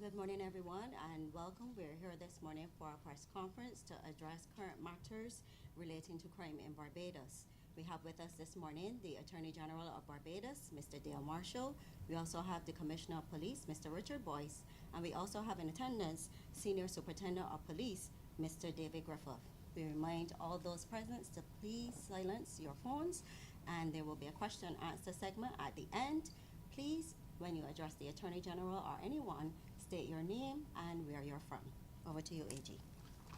Good morning, everyone, and welcome. We're here this morning for our press conference to address current matters relating to crime in Barbados. We have with us this morning the Attorney-General of Barbados, Mr. Dale Marshall. We also have the Commissioner of Police, Mr. Richard Boyce, and we also have in attendance Senior Superintendent of Police, Mr. David Griffith. We remind all those present to please silence your phones, and there will be a question and answer segment at the end. Please, when you address the Attorney General or anyone, state your name and where you're from. Over to you, AG.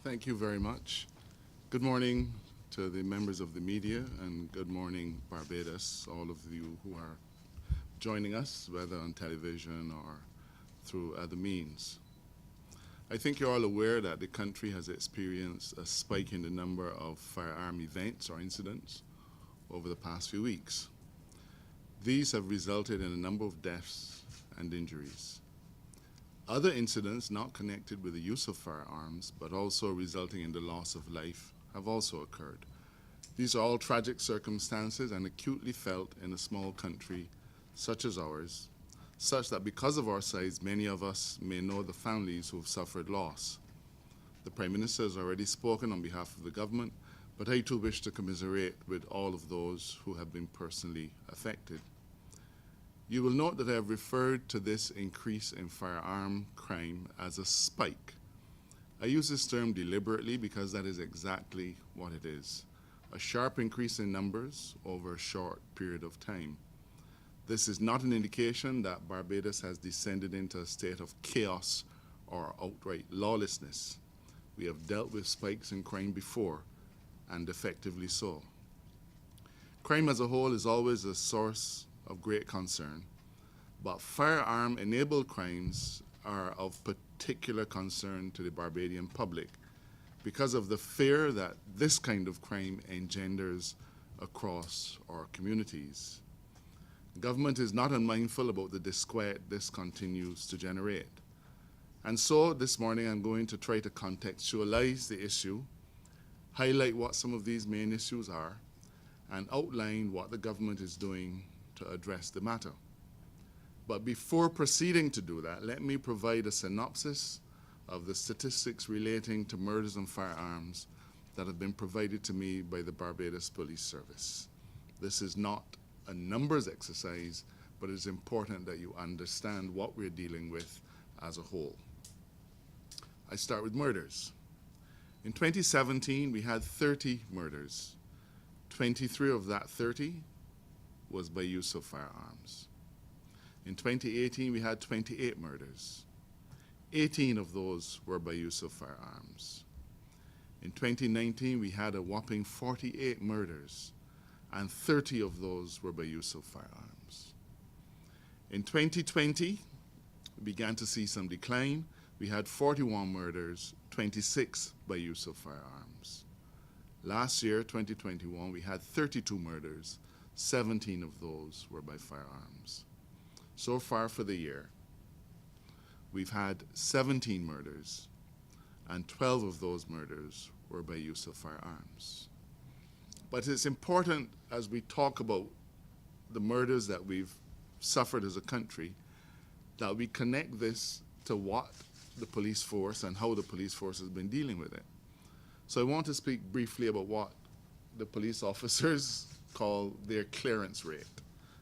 Thank you very much. Good morning to the members of the media, and good morning, Barbados, all of you who are joining us, whether on television or through other means. I think you're all aware that the country has experienced a spike in the number of firearm events or incidents over the past few weeks. These have resulted in a number of deaths and injuries. Other incidents not connected with the use of firearms, but also resulting in the loss of life, have also occurred. These are all tragic circumstances and acutely felt in a small country such as ours, such that because of our size, many of us may know the families who have suffered loss. The Prime Minister has already spoken on behalf of the government, but I too wish to commiserate with all of those who have been personally affected. You will note that I have referred to this increase in firearm crime as a spike. I use this term deliberately because that is exactly what it is, a sharp increase in numbers over a short period of time. This is not an indication that Barbados has descended into a state of chaos or outright lawlessness. We have dealt with spikes in crime before, and effectively so. Crime as a whole is always a source of great concern, but firearm-enabled crimes are of particular concern to the Barbadian public because of the fear that this kind of crime engenders across our communities. Government is not unmindful about the disquiet this continues to generate. And so this morning I'm going to try to contextualize the issue, highlight what some of these main issues are, and outline what the government is doing to address the matter. But before proceeding to do that, let me provide a synopsis of the statistics relating to murders and firearms that have been provided to me by the Barbados Police Service. This is not a numbers exercise, but it's important that you understand what we're dealing with as a whole. I start with murders. In 2017, we had 30 murders. 23 of that 30 was by use of firearms. In 2018, we had 28 murders. 18 of those were by use of firearms. In 2019, we had a whopping 48 murders, and 30 of those were by use of firearms. In 2020, we began to see some decline. We had 41 murders, 26 by use of firearms. Last year, 2021, we had 32 murders, 17 of those were by firearms. So far for the year, we've had 17 murders, and 12 of those murders were by use of firearms. But it's important as we talk about the murders that we've suffered as a country, that we connect this to what the police force and how the police force has been dealing with it. So I want to speak briefly about what the police officers call their clearance rate.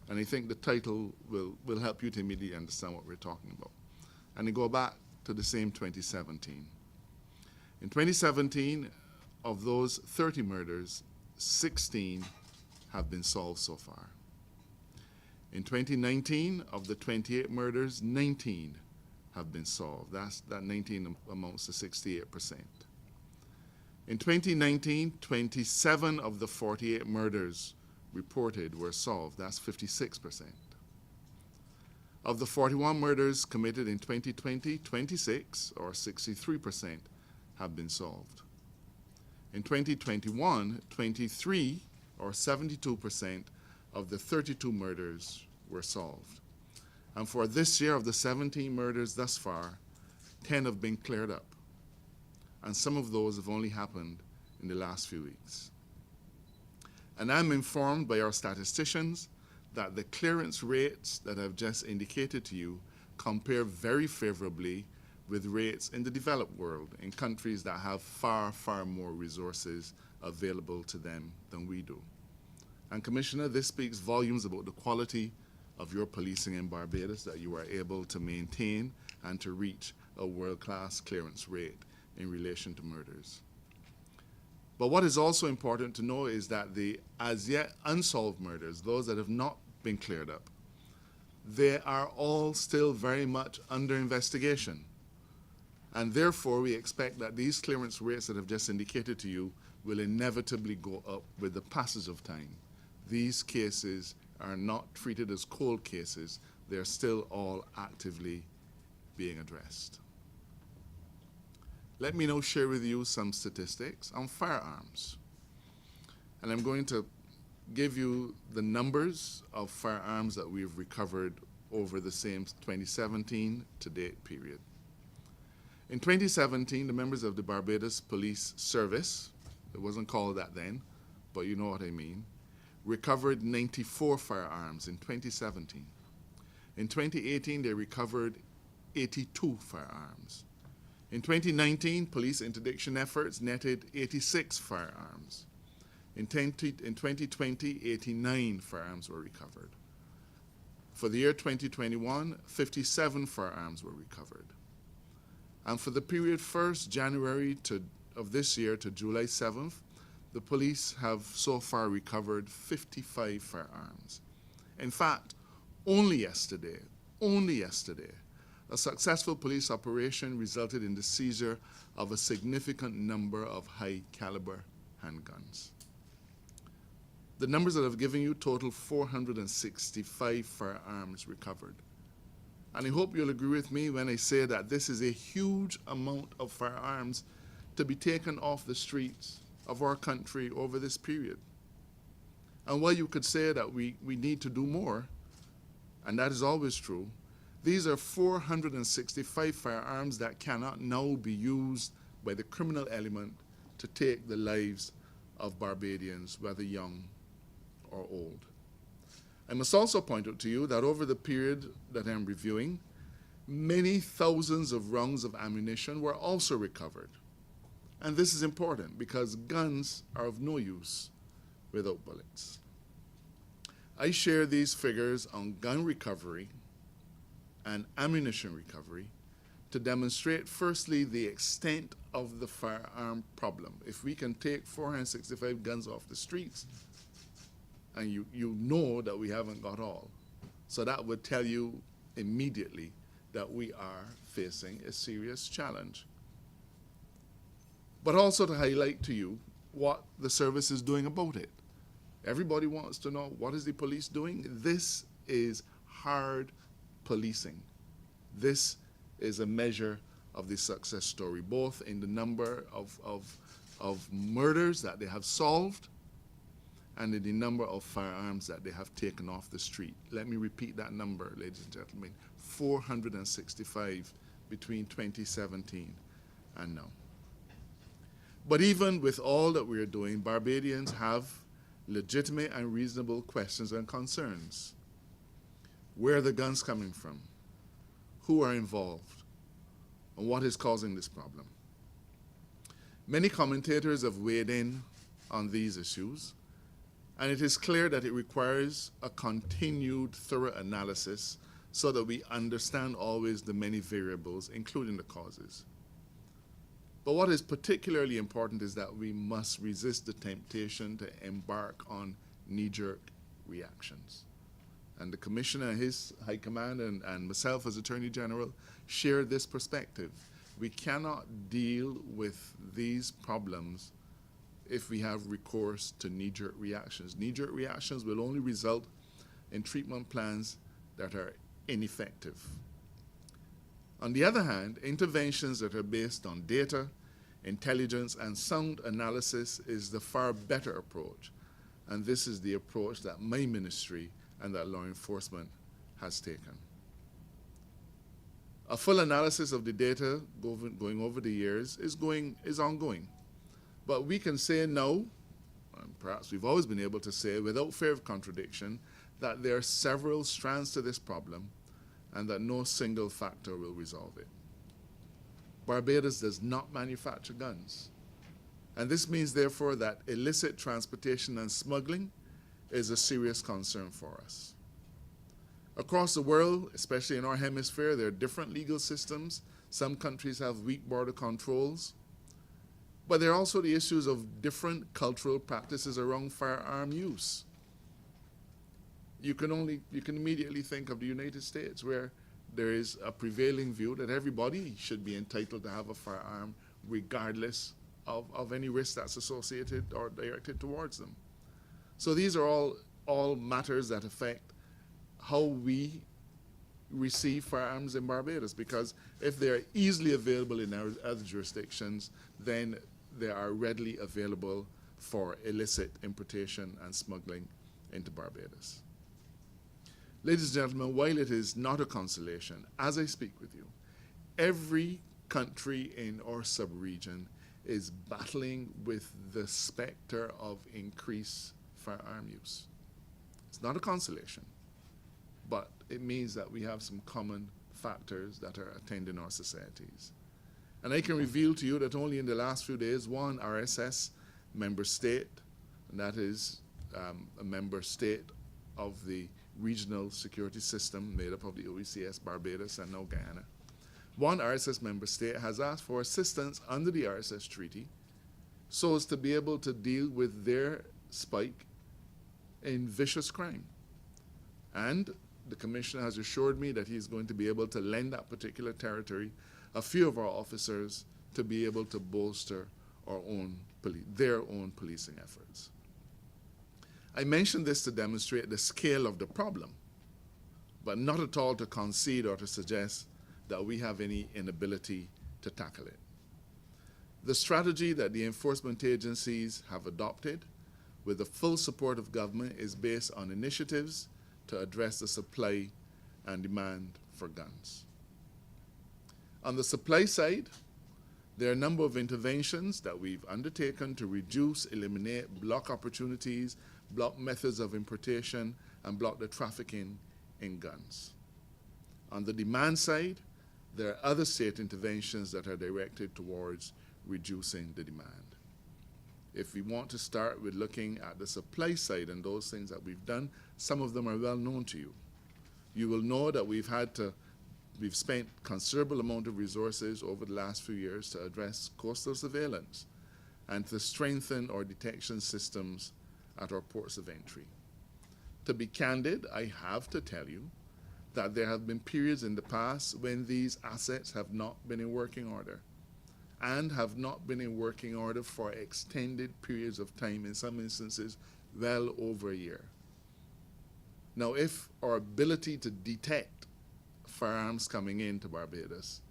And I think the title will help you to immediately understand what we're talking about. And I go back to the same 2017. In 2017, of those 30 murders, 16 have been solved so far. In 2019, of the 28 murders, 19 have been solved. That 19 amounts to 68%. In 2019, 27 of the 48 murders reported were solved. That's 56%. Of the 41 murders committed in 2020, 26, or 63%, have been solved. In 2021, 23, or 72%, of the 32 murders were solved. And for this year, of the 17 murders thus far, 10 have been cleared up. And some of those have only happened in the last few weeks. And I'm informed by our statisticians that the clearance rates that I've just indicated to you compare very favorably with rates in the developed world, in countries that have far, far more resources available to them than we do. And Commissioner, this speaks volumes about the quality of your policing in Barbados, that you are able to maintain and to reach a world-class clearance rate in relation to murders. But what is also important to know is that the as yet unsolved murders, those that have not been cleared up, they are all still very much under investigation. And therefore, we expect that these clearance rates that I've just indicated to you will inevitably go up with the passage of time. These cases are not treated as cold cases. They're still all actively being addressed. Let me now share with you some statistics on firearms. And I'm going to give you the numbers of firearms that we've recovered over the same 2017 to date period. In 2017, the members of the Barbados Police Service, it wasn't called that then, but you know what I mean, recovered 94 firearms in 2017. In 2018, they recovered 82 firearms. In 2019, police interdiction efforts netted 86 firearms. In 2020, 89 firearms were recovered. For the year 2021, 57 firearms were recovered. And for the period 1st January of this year to July 7th, the police have so far recovered 55 firearms. In fact, only yesterday, a successful police operation resulted in the seizure of a significant number of high-caliber handguns. The numbers that I've given you total 465 firearms recovered. And I hope you'll agree with me when I say that this is a huge amount of firearms to be taken off the streets of our country over this period. And while you could say that we need to do more, and that is always true, these are 465 firearms that cannot now be used by the criminal element to take the lives of Barbadians, whether young or old. I must also point out to you that over the period that I'm reviewing, many thousands of rounds of ammunition were also recovered. And this is important because guns are of no use without bullets. I share these figures on gun recovery and ammunition recovery to demonstrate, firstly, the extent of the firearm problem. If we can take 465 guns off the streets, and you know that we haven't got all. So that would tell you immediately that we are facing a serious challenge. But also to highlight to you what the service is doing about it. Everybody wants to know, what is the police doing? This is hard policing. This is a measure of the success story, both in the number of murders that they have solved and in the number of firearms that they have taken off the street. Let me repeat that number, ladies and gentlemen, 465 between 2017 and now. But even with all that we are doing, Barbadians have legitimate and reasonable questions and concerns. Where are the guns coming from? Who are involved? And what is causing this problem? Many commentators have weighed in on these issues, and it is clear that it requires a continued thorough analysis so that we understand always the many variables, including the causes. But what is particularly important is that we must resist the temptation to embark on knee-jerk reactions. And the Commissioner and his High Command and myself as Attorney General share this perspective. We cannot deal with these problems if we have recourse to knee-jerk reactions. Knee-jerk reactions will only result in treatment plans that are ineffective. On the other hand, interventions that are based on data, intelligence, and sound analysis is the far better approach. And this is the approach that my ministry and that law enforcement has taken. A full analysis of the data going over the years is ongoing. But we can say now, and perhaps we've always been able to say without fear of contradiction, that there are several strands to this problem and that no single factor will resolve it. Barbados does not manufacture guns. And this means, therefore, that illicit transportation and smuggling is a serious concern for us. Across the world, especially in our hemisphere, there are different legal systems. Some countries have weak border controls. But there are also the issues of different cultural practices around firearm use. You can immediately think of the United States, where there is a prevailing view that everybody should be entitled to have a firearm regardless of any risk that's associated or directed towards them. So these are all matters that affect how we receive firearms in Barbados, because if they're easily available in our other jurisdictions, then they are readily available for illicit importation and smuggling into Barbados. Ladies and gentlemen, while it is not a consolation, as I speak with you, every country in our sub-region is battling with the specter of increased firearm use. It's not a consolation, but it means that we have some common factors that are attending our societies. And I can reveal to you that only in the last few days, one RSS member state, and that is a member state of the regional security system made up of the OECS, Barbados, and now Guyana. One RSS member state has asked for assistance under the RSS treaty so as to be able to deal with their spike in vicious crime. And the Commissioner has assured me that he's going to be able to lend that particular territory a few of our officers to be able to bolster their own policing efforts. I mention this to demonstrate the scale of the problem, but not at all to concede or to suggest that we have any inability to tackle it. The strategy that the enforcement agencies have adopted with the full support of government is based on initiatives to address the supply and demand for guns. On the supply side, there are a number of interventions that we've undertaken to reduce, eliminate, block opportunities, block methods of importation, and block the trafficking in guns. On the demand side, there are other state interventions that are directed towards reducing the demand. If we want to start with looking at the supply side and those things that we've done, some of them are well known to you. You will know that we've spent considerable amount of resources over the last few years to address coastal surveillance and to strengthen our detection systems at our ports of entry. To be candid, I have to tell you that there have been periods in the past when these assets have not been in working order, and have not been in working order for extended periods of time, in some instances well over a year. Now, if our ability to detect firearms coming into Barbados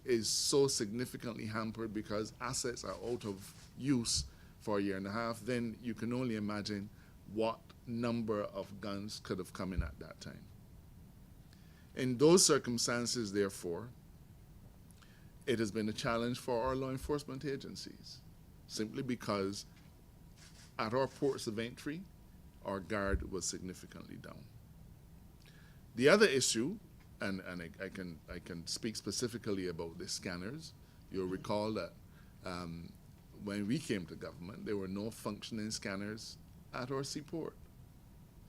is so significantly hampered because assets are out of use for a year and a half, then you can only imagine what number of guns could have come in at that time. In those circumstances, therefore, it has been a challenge for our law enforcement agencies, simply because at our ports of entry, our guard was significantly down. The other issue, and I can speak specifically about the scanners. You'll recall that when we came to government, there were no functioning scanners at our seaport.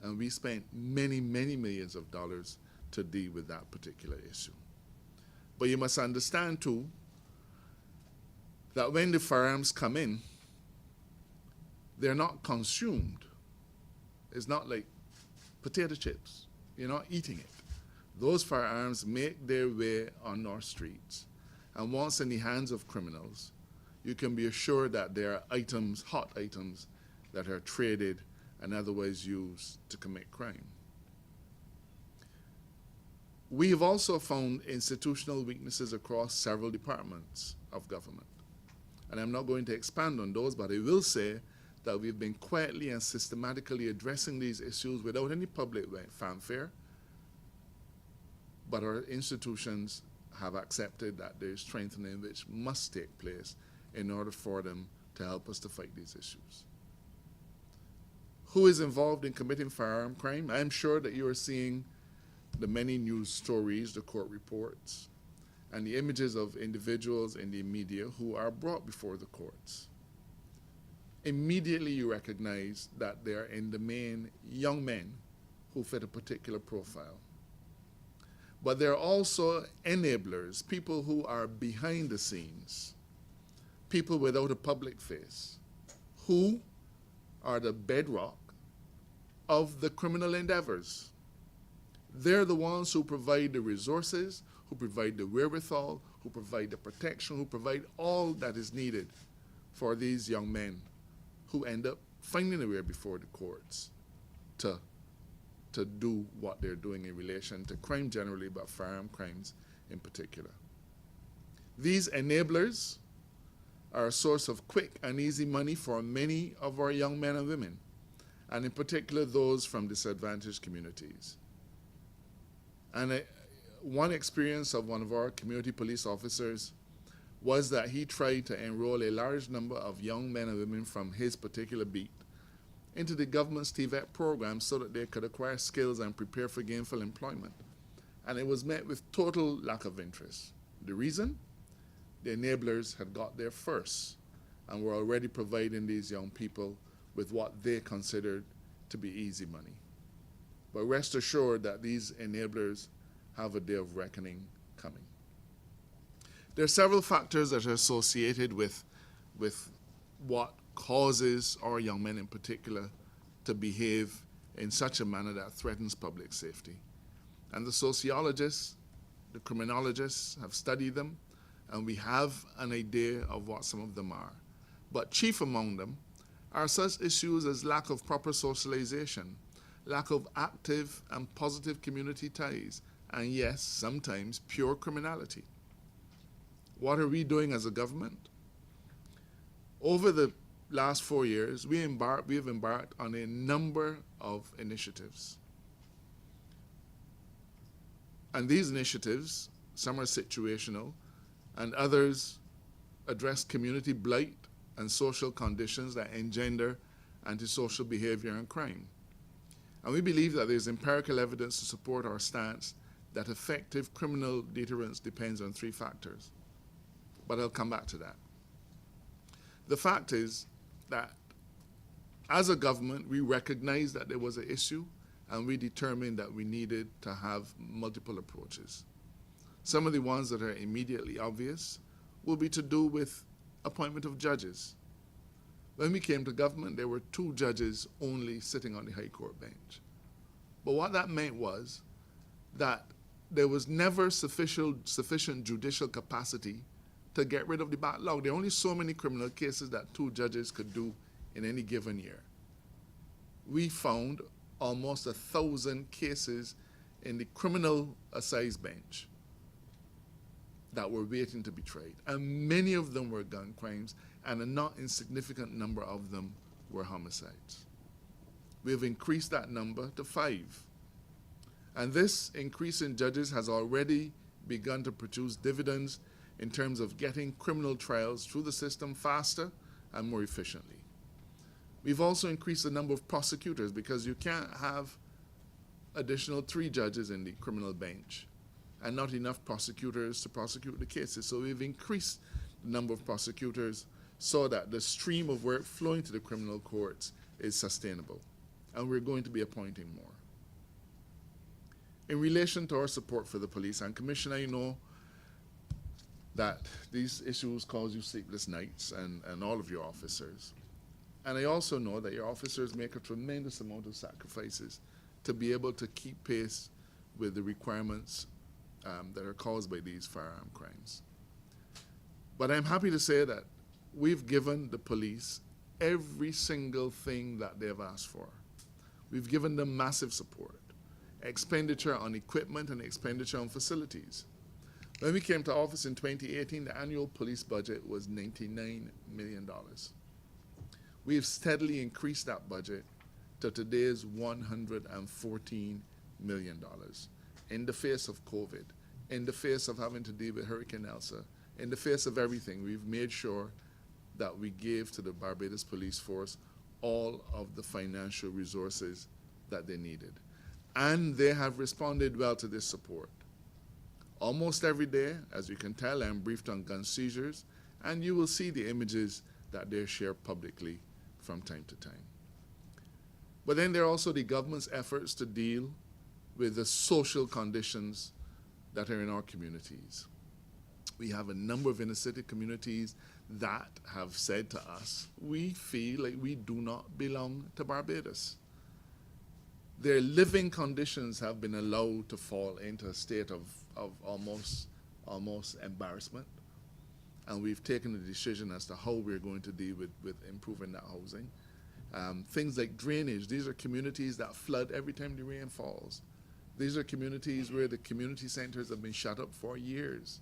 And we spent many, many millions of dollars to deal with that particular issue. But you must understand, too, that when the firearms come in, they're not consumed. It's not like potato chips. You're not eating it. Those firearms make their way on our streets. And once in the hands of criminals, you can be assured that there are items, hot items, that are traded and otherwise used to commit crime. We have also found institutional weaknesses across several departments of government. And I'm not going to expand on those, but I will say that we've been quietly and systematically addressing these issues without any public fanfare. But our institutions have accepted that there is strengthening which must take place in order for them to help us to fight these issues. Who is involved in committing firearm crime? I'm sure that you are seeing the many news stories, the court reports, and the images of individuals in the media who are brought before the courts. Immediately you recognize that they are in the main young men who fit a particular profile. But there are also enablers, people who are behind the scenes, people without a public face, who are the bedrock of the criminal endeavors. They're the ones who provide the resources, who provide the wherewithal, who provide the protection, who provide all that is needed for these young men who end up finding their way before the courts to do what they're doing in relation to crime generally, but firearm crimes in particular. These enablers are a source of quick and easy money for many of our young men and women, and in particular those from disadvantaged communities. And one experience of one of our community police officers was that he tried to enroll a large number of young men and women from his particular beat into the government's TVET program so that they could acquire skills and prepare for gainful employment. And it was met with total lack of interest. The reason? The enablers had got there first and were already providing these young people with what they considered to be easy money. But rest assured that these enablers have a day of reckoning coming. There are several factors that are associated with what causes our young men in particular to behave in such a manner that threatens public safety. And the sociologists, the criminologists have studied them, and we have an idea of what some of them are. But chief among them are such issues as lack of proper socialization, lack of active and positive community ties, and yes, sometimes pure criminality. What are we doing as a government? Over the last 4 years, we have embarked on a number of initiatives. And these initiatives, some are situational, and others address community blight and social conditions that engender antisocial behavior and crime. And we believe that there's empirical evidence to support our stance that effective criminal deterrence depends on 3 factors. But I'll come back to that. The fact is that as a government, we recognized that there was an issue, and we determined that we needed to have multiple approaches. Some of the ones that are immediately obvious will be to do with appointment of judges. When we came to government, there were 2 judges only sitting on the High Court bench. But what that meant was that there was never sufficient judicial capacity to get rid of the backlog. There are only so many criminal cases that 2 judges could do in any given year. We found almost 1,000 cases in the criminal assize bench that were waiting to be tried. And many of them were gun crimes, and a not insignificant number of them were homicides. We have increased that number to 5. And this increase in judges has already begun to produce dividends in terms of getting criminal trials through the system faster and more efficiently. We've also increased the number of prosecutors, because you can't have additional 3 judges in the criminal bench and not enough prosecutors to prosecute the cases. So we've increased the number of prosecutors so that the stream of work flowing to the criminal courts is sustainable. And we're going to be appointing more. In relation to our support for the police, and Commissioner, you know that these issues cause you sleepless nights, and all of your officers. And I also know that your officers make a tremendous amount of sacrifices to be able to keep pace with the requirements that are caused by these firearm crimes. But I'm happy to say that we've given the police every single thing that they've asked for. We've given them massive support, expenditure on equipment and expenditure on facilities. When we came to office in 2018, the annual police budget was $99 million. We have steadily increased that budget to today's $114 million in the face of COVID, in the face of having to deal with Hurricane Elsa, in the face of everything. We've made sure that we gave to the Barbados Police Force all of the financial resources that they needed. and they have responded well to this support. Almost every day, as you can tell, I'm briefed on gun seizures, and you will see the images that they share publicly from time to time. But then there are also the government's efforts to deal with the social conditions that are in our communities. We have a number of inner city communities that have said to us, we feel like we do not belong to Barbados. Their living conditions have been allowed to fall into a state of almost embarrassment. And we've taken a decision as to how we're going to deal with improving that housing. Things like drainage. These are communities that flood every time the rain falls. These are communities where the community centers have been shut up for years.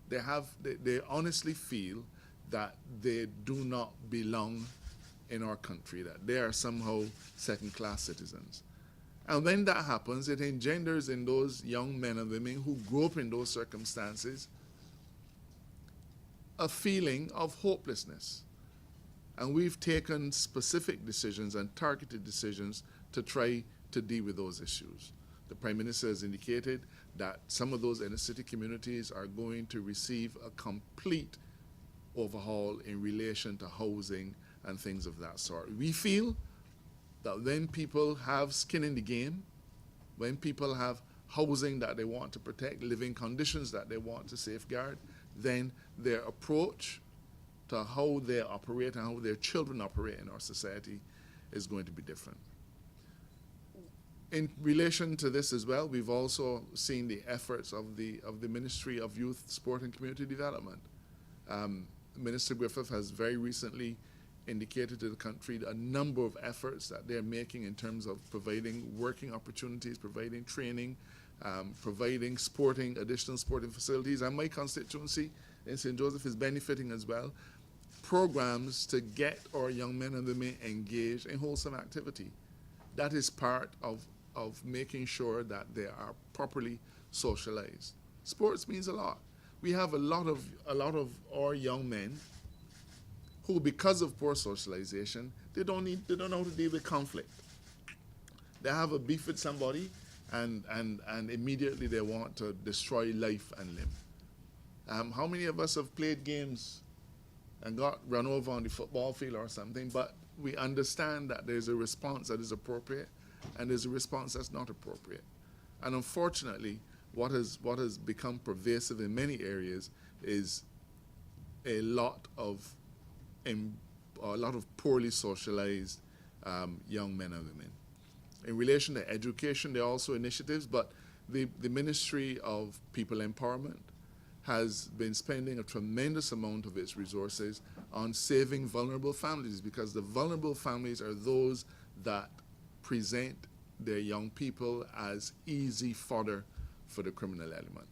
They honestly feel that they do not belong in our country, that they are somehow second-class citizens. And when that happens, it engenders in those young men and women who grow up in those circumstances a feeling of hopelessness. And we've taken specific decisions and targeted decisions to try to deal with those issues. The Prime Minister has indicated that some of those inner city communities are going to receive a complete overhaul in relation to housing and things of that sort. We feel that when people have skin in the game, when people have housing that they want to protect, living conditions that they want to safeguard, then their approach to how they operate and how their children operate in our society is going to be different. In relation to this as well, we've also seen the efforts of the Ministry of Youth, Sport and Community Development. Minister Griffith has very recently indicated to the country a number of efforts that they're making in terms of providing working opportunities, providing training, providing additional sporting facilities. And my constituency in St. Joseph is benefiting as well. Programs to get our young men and women engaged in wholesome activity. That is part of making sure that they are properly socialized. Sports means a lot. We have a lot of our young men who, because of poor socialization, they don't know how to deal with conflict. They have a beef with somebody, and immediately they want to destroy life and limb. How many of us have played games and got run over on the football field or something, but we understand that there's a response that is appropriate and there's a response that's not appropriate. And unfortunately, what has become pervasive in many areas is a lot of poorly socialized young men and women. In relation to education, there are also initiatives, but the Ministry of People Empowerment has been spending a tremendous amount of its resources on saving vulnerable families, because the vulnerable families are those that present their young people as easy fodder for the criminal element.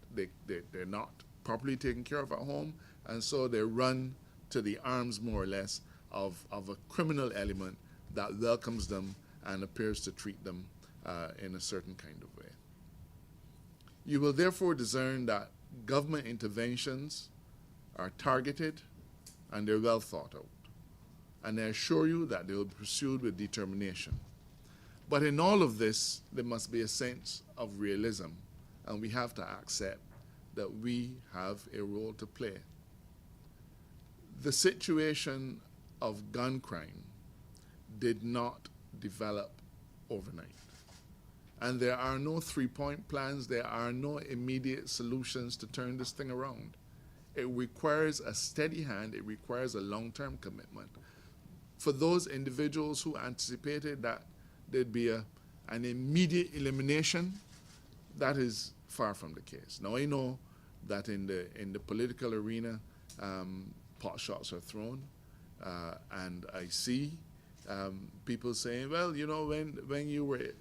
They're not properly taken care of at home, and so they run to the arms, more or less, of a criminal element that welcomes them and appears to treat them in a certain kind of way. You will therefore discern that government interventions are targeted and they're well thought out. And I assure you that they will be pursued with determination. But in all of this, there must be a sense of realism, and we have to accept that we have a role to play. The situation of gun crime did not develop overnight. And there are no three-point plans, there are no immediate solutions to turn this thing around. It requires a steady hand, it requires a long-term commitment. For those individuals who anticipated that there'd be an immediate elimination, that is far from the case. Now I know that in the political arena, pot shots are thrown, and I see people saying, well, you know, when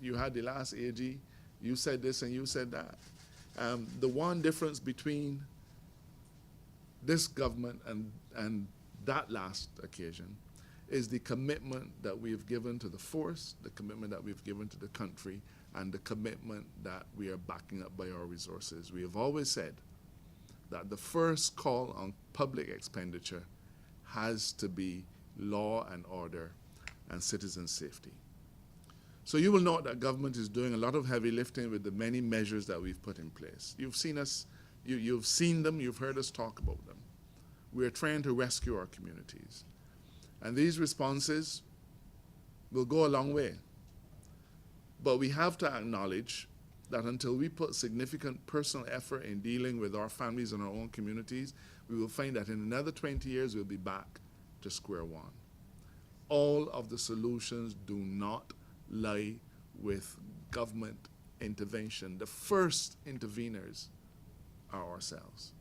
you had the last AG, you said this and you said that. The one difference between this government and that last occasion is the commitment that we have given to the force, the commitment that we've given to the country, and the commitment that we are backing up by our resources. We have always said that the first call on public expenditure has to be law and order and citizen safety. So you will note that government is doing a lot of heavy lifting with the many measures that we've put in place. You've seen us, you've seen them, you've heard us talk about them. We are trying to rescue our communities. And these responses will go a long way. But we have to acknowledge that until we put significant personal effort in dealing with our families and our own communities, we will find that in another 20 years we'll be back to square one. All of the solutions do not lie with government intervention. The first interveners are ourselves.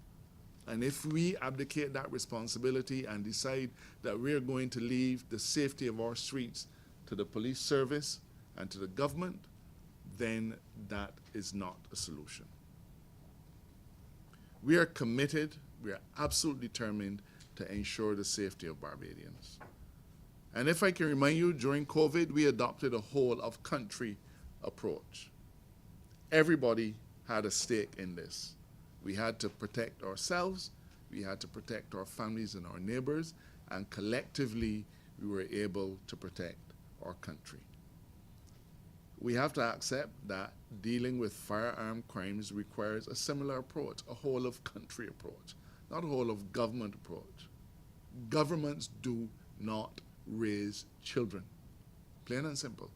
And if we abdicate that responsibility and decide that we're going to leave the safety of our streets to the police service and to the government, then that is not a solution. We are committed, we are absolutely determined to ensure the safety of Barbadians. And if I can remind you, during COVID, we adopted a whole of country approach. Everybody had a stake in this. We had to protect ourselves, we had to protect our families and our neighbors, and collectively we were able to protect our country. We have to accept that dealing with firearm crimes requires a similar approach, a whole of country approach, not a whole of government approach. Governments do not raise children, plain and simple.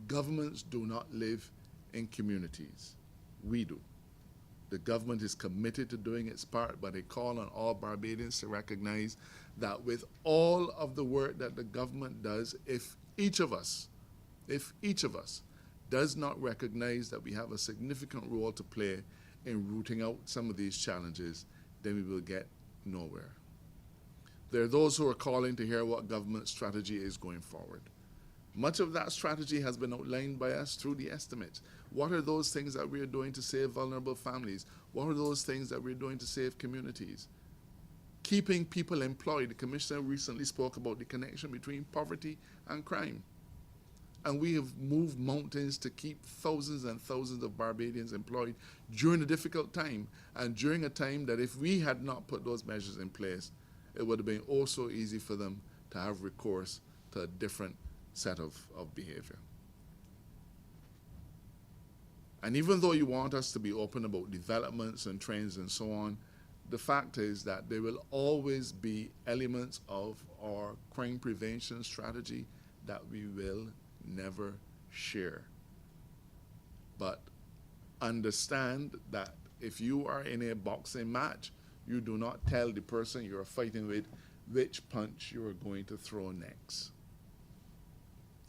Governments do not live in communities. We do. The government is committed to doing its part, but I call on all Barbadians to recognize that with all of the work that the government does, if each of us does not recognize that we have a significant role to play in rooting out some of these challenges, then we will get nowhere. There are those who are calling to hear what government strategy is going forward. Much of that strategy has been outlined by us through the estimates. What are those things that we are doing to save vulnerable families? What are those things that we're doing to save communities? Keeping people employed. The Commissioner recently spoke about the connection between poverty and crime. And we have moved mountains to keep thousands and thousands of Barbadians employed during a difficult time, and during a time that if we had not put those measures in place, it would have been oh so easy for them to have recourse to a different set of behavior. And even though you want us to be open about developments and trends and so on, the fact is that there will always be elements of our crime prevention strategy that we will never share. But understand that if you are in a boxing match, you do not tell the person you're fighting with which punch you are going to throw next.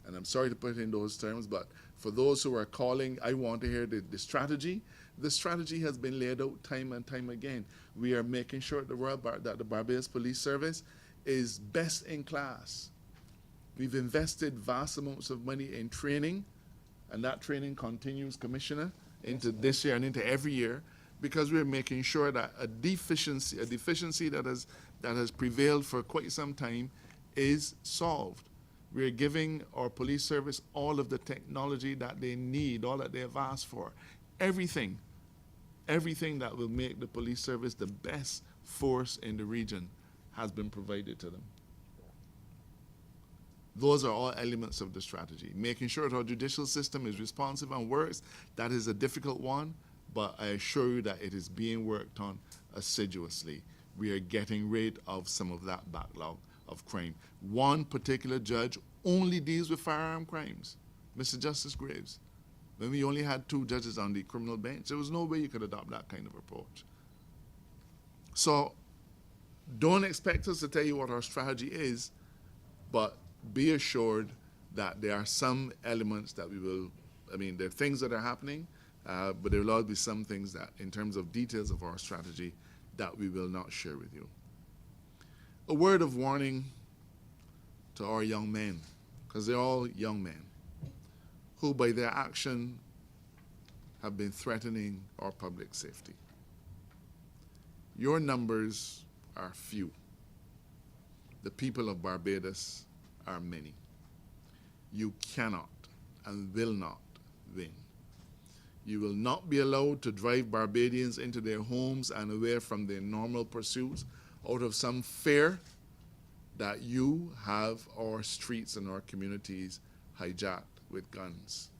And I'm sorry to put it in those terms, but for those who are calling, I want to hear the strategy. The strategy has been laid out time and time again. We are making sure that the Barbados Police Service is best in class. We've invested vast amounts of money in training, and that training continues, Commissioner, into this year and into every year, because we're making sure that a deficiency that has prevailed for quite some time is solved. We're giving our police service all of the technology that they need, all that they have asked for. Everything that will make the police service the best force in the region has been provided to them. Those are all elements of the strategy. Making sure that our judicial system is responsive and works, that is a difficult one, but I assure you that it is being worked on assiduously. We are getting rid of some of that backlog of crime. One particular judge only deals with firearm crimes, Mr. Justice Graves. When we only had 2 judges on the criminal bench, there was no way you could adopt that kind of approach. So don't expect us to tell you what our strategy is, but be assured that there are some elements that we will, there are things that are happening, but there will always be some things that, in terms of details of our strategy, that we will not share with you. A word of warning to our young men, because they're all young men, who by their action have been threatening our public safety. Your numbers are few. The people of Barbados are many. You cannot and will not win. You will not be allowed to drive Barbadians into their homes and away from their normal pursuits out of some fear that you have our streets and our communities hijacked with guns.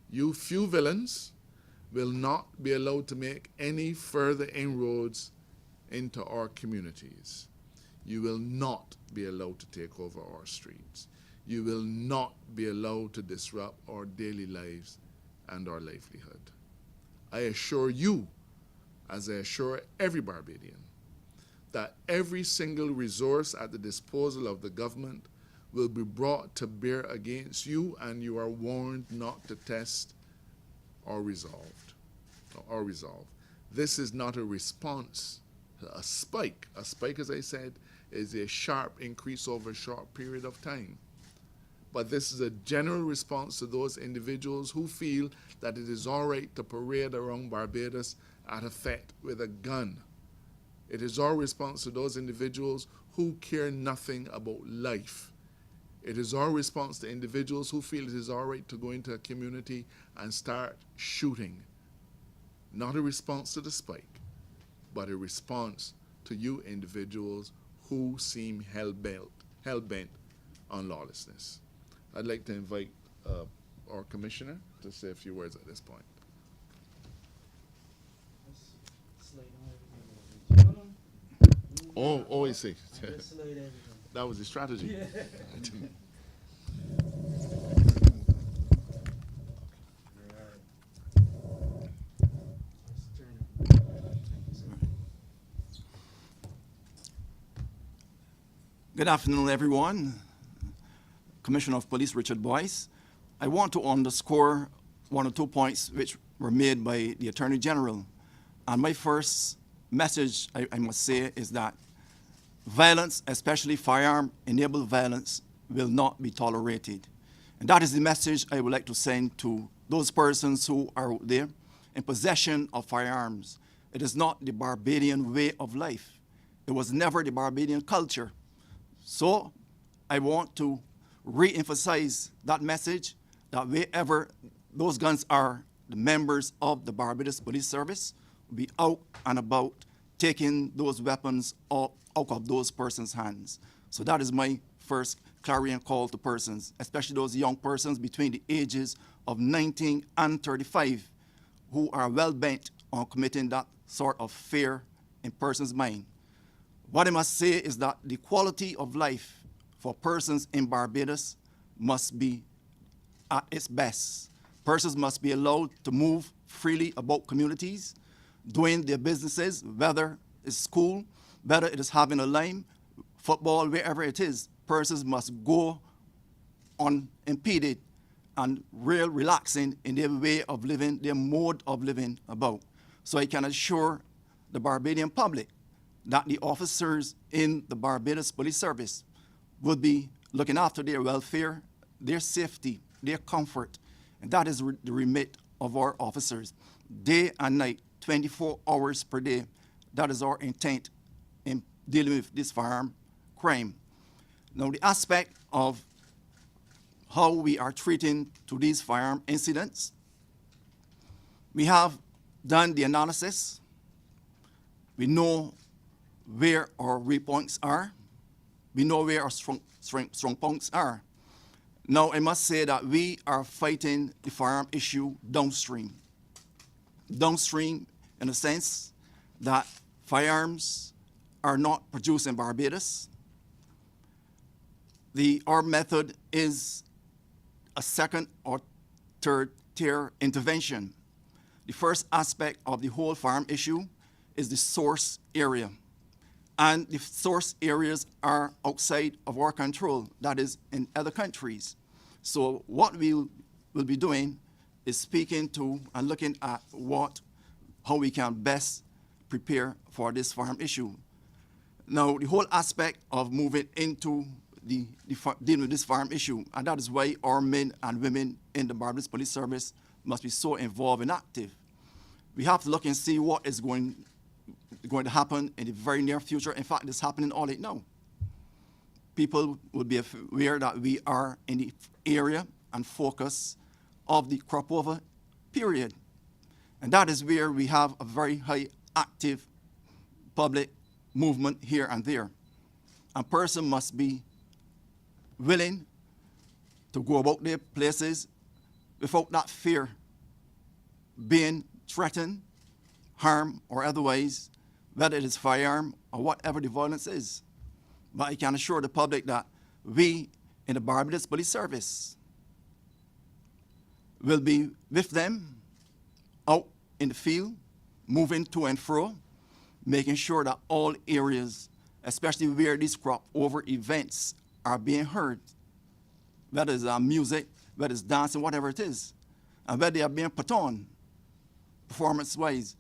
You few villains will not be allowed to make any further inroads into our communities. You will not be allowed to take over our streets. You will not be allowed to disrupt our daily lives and our livelihood. I assure you, as I assure every Barbadian, that every single resource at the disposal of the government will be brought to bear against you, and you are warned not to test our resolve. This is not a response to a spike. A spike, as I said, is a sharp increase over a short period of time. But this is a general response to those individuals who feel that it is all right to parade around Barbados at effect with a gun. It is our response to those individuals who care nothing about life. It is our response to individuals who feel it is all right to go into a community and start shooting. Not a response to the spike, but a response to you individuals who seem hell-bent on lawlessness. I'd like to invite our commissioner to say a few words at this point. Oh, I see. That was the strategy. Yeah. Good afternoon, everyone. Commissioner of Police Richard Boyce. I want to underscore one or two points which were made by the Attorney General. And my first message, I must say, is that violence, especially firearm-enabled violence, will not be tolerated. And that is the message I would like to send to those persons who are out there in possession of firearms. It is not the Barbadian way of life. It was never the Barbadian culture. So I want to re-emphasize that message, that wherever those guns are, the members of the Barbados Police Service will be out and about taking those weapons out of those persons' hands. So that is my first clarion call to persons, especially those young persons between the ages of 19 and 35 who are well-bent on committing that sort of fear in persons' mind. What I must say is that the quality of life for persons in Barbados must be at its best. Persons must be allowed to move freely about communities, doing their businesses, whether it's school, whether it is having a lime, football, wherever it is. Persons must go unimpeded and real relaxing in their way of living, their mode of living about. So I can assure the Barbadian public that the officers in the Barbados Police Service would be looking after their welfare, their safety, their comfort. And that is the remit of our officers. Day and night, 24 hours per day. That is our intent in dealing with this firearm crime. Now, the aspect of how we are treating to these firearm incidents, we have done the analysis. We know where our weak points are. We know where our strong points are. Now, I must say that we are fighting the firearm issue downstream. Downstream in the sense that firearms are not produced in Barbados. Our method is a second or third tier intervention. The first aspect of the whole firearm issue is the source area. And the source areas are outside of our control, that is in other countries. So what we will be doing is speaking to and looking at how we can best prepare for this firearm issue. Now, the whole aspect of moving into dealing with this firearm issue, and that is why our men and women in the Barbados Police Service must be so involved and active. We have to look and see what is going to happen in the very near future. In fact, it's happening all right now. People will be aware that we are in the area and focus of the crop over period. And that is where we have a very high active public movement here and there. A person must be willing to go about their places without that fear, being threatened, harmed, or otherwise, whether it is firearm or whatever the violence is. But I can assure the public that we in the Barbados Police Service will be with them out in the field, moving to and fro, making sure that all areas, especially where these crop-over events are being heard, whether it's music, whether it's dancing, whatever it is, and whether they are being put on performance-wise,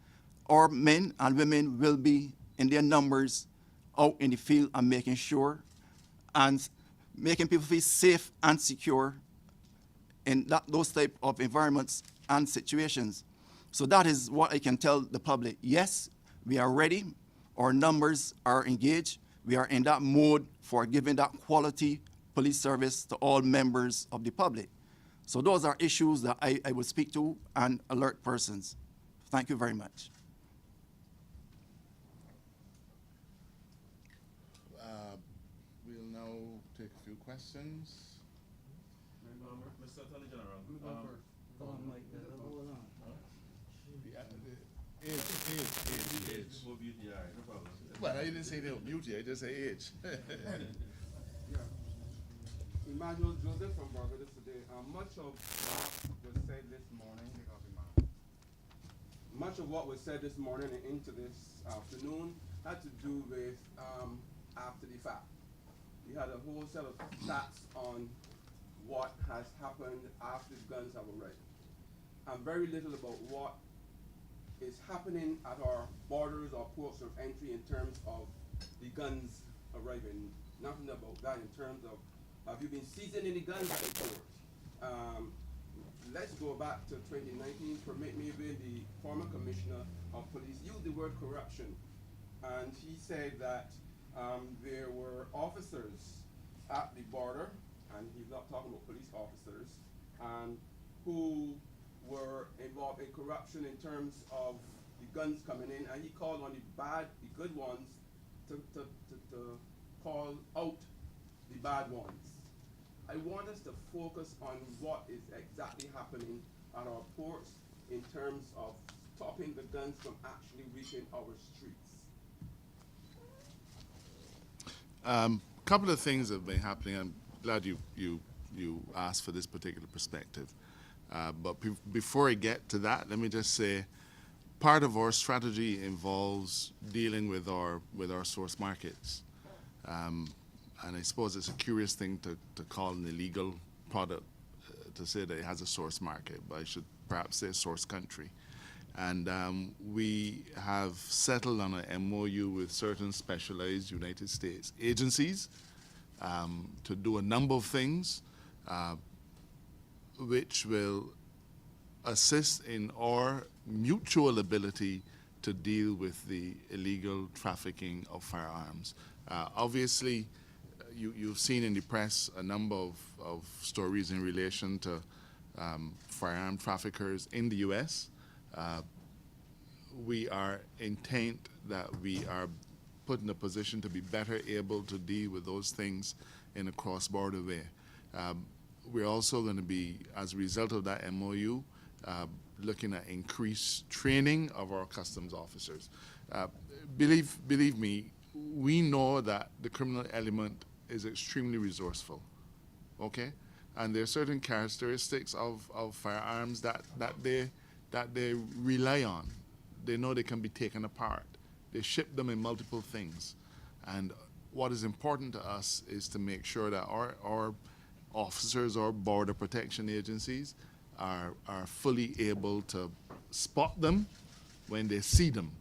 our men and women will be in their numbers out in the field and making sure and making people feel safe and secure in those type of environments and situations. So that is what I can tell the public. Yes, we are ready. Our numbers are engaged. We are in that mode for giving that quality police service to all members of the public. So those are issues that I would speak to and alert persons. Thank you very much. We'll now take a few questions. Mr. Attorney-General. Age. Well, I didn't say they were beauty, I just say age. Emmanuel Joseph from Barbados today. Much of what was said this morning and into this afternoon had to do with after the fact. We had a whole set of stats on what has happened after the guns have arrived, and very little about what is happening at our borders or ports of entry in terms of the guns arriving. Nothing about that in terms of, have you been seizing any guns at the port? Let's go back to 2019. Permit me, when the former commissioner of police used the word corruption, and he said that there were officers at the border, and he's not talking about police officers, who were involved in corruption in terms of the guns coming in, and he called on the good ones to call out the bad ones. I want us to focus on what is exactly happening at our ports in terms of stopping the guns from actually reaching our streets. Couple of things have been happening. I'm glad you asked for this particular perspective. But before I get to that, let me just say, part of our strategy involves dealing with our source markets. And I suppose it's a curious thing to call an illegal product to say that it has a source market, but I should perhaps say source country. And we have settled on an MOU with certain specialized United States agencies to do a number of things which will assist in our mutual ability to deal with the illegal trafficking of firearms. Obviously, you've seen in the press a number of stories in relation to firearm traffickers in the U.S. We are intent that we are put in a position to be better able to deal with those things in a cross-border way. We're also going to be, as a result of that MOU, looking at increased training of our customs officers. Believe me, we know that the criminal element is extremely resourceful, okay? And there are certain characteristics of firearms that they rely on. They know they can be taken apart. They ship them in multiple things. And what is important to us is to make sure that our officers or border protection agencies are fully able to spot them when they see them.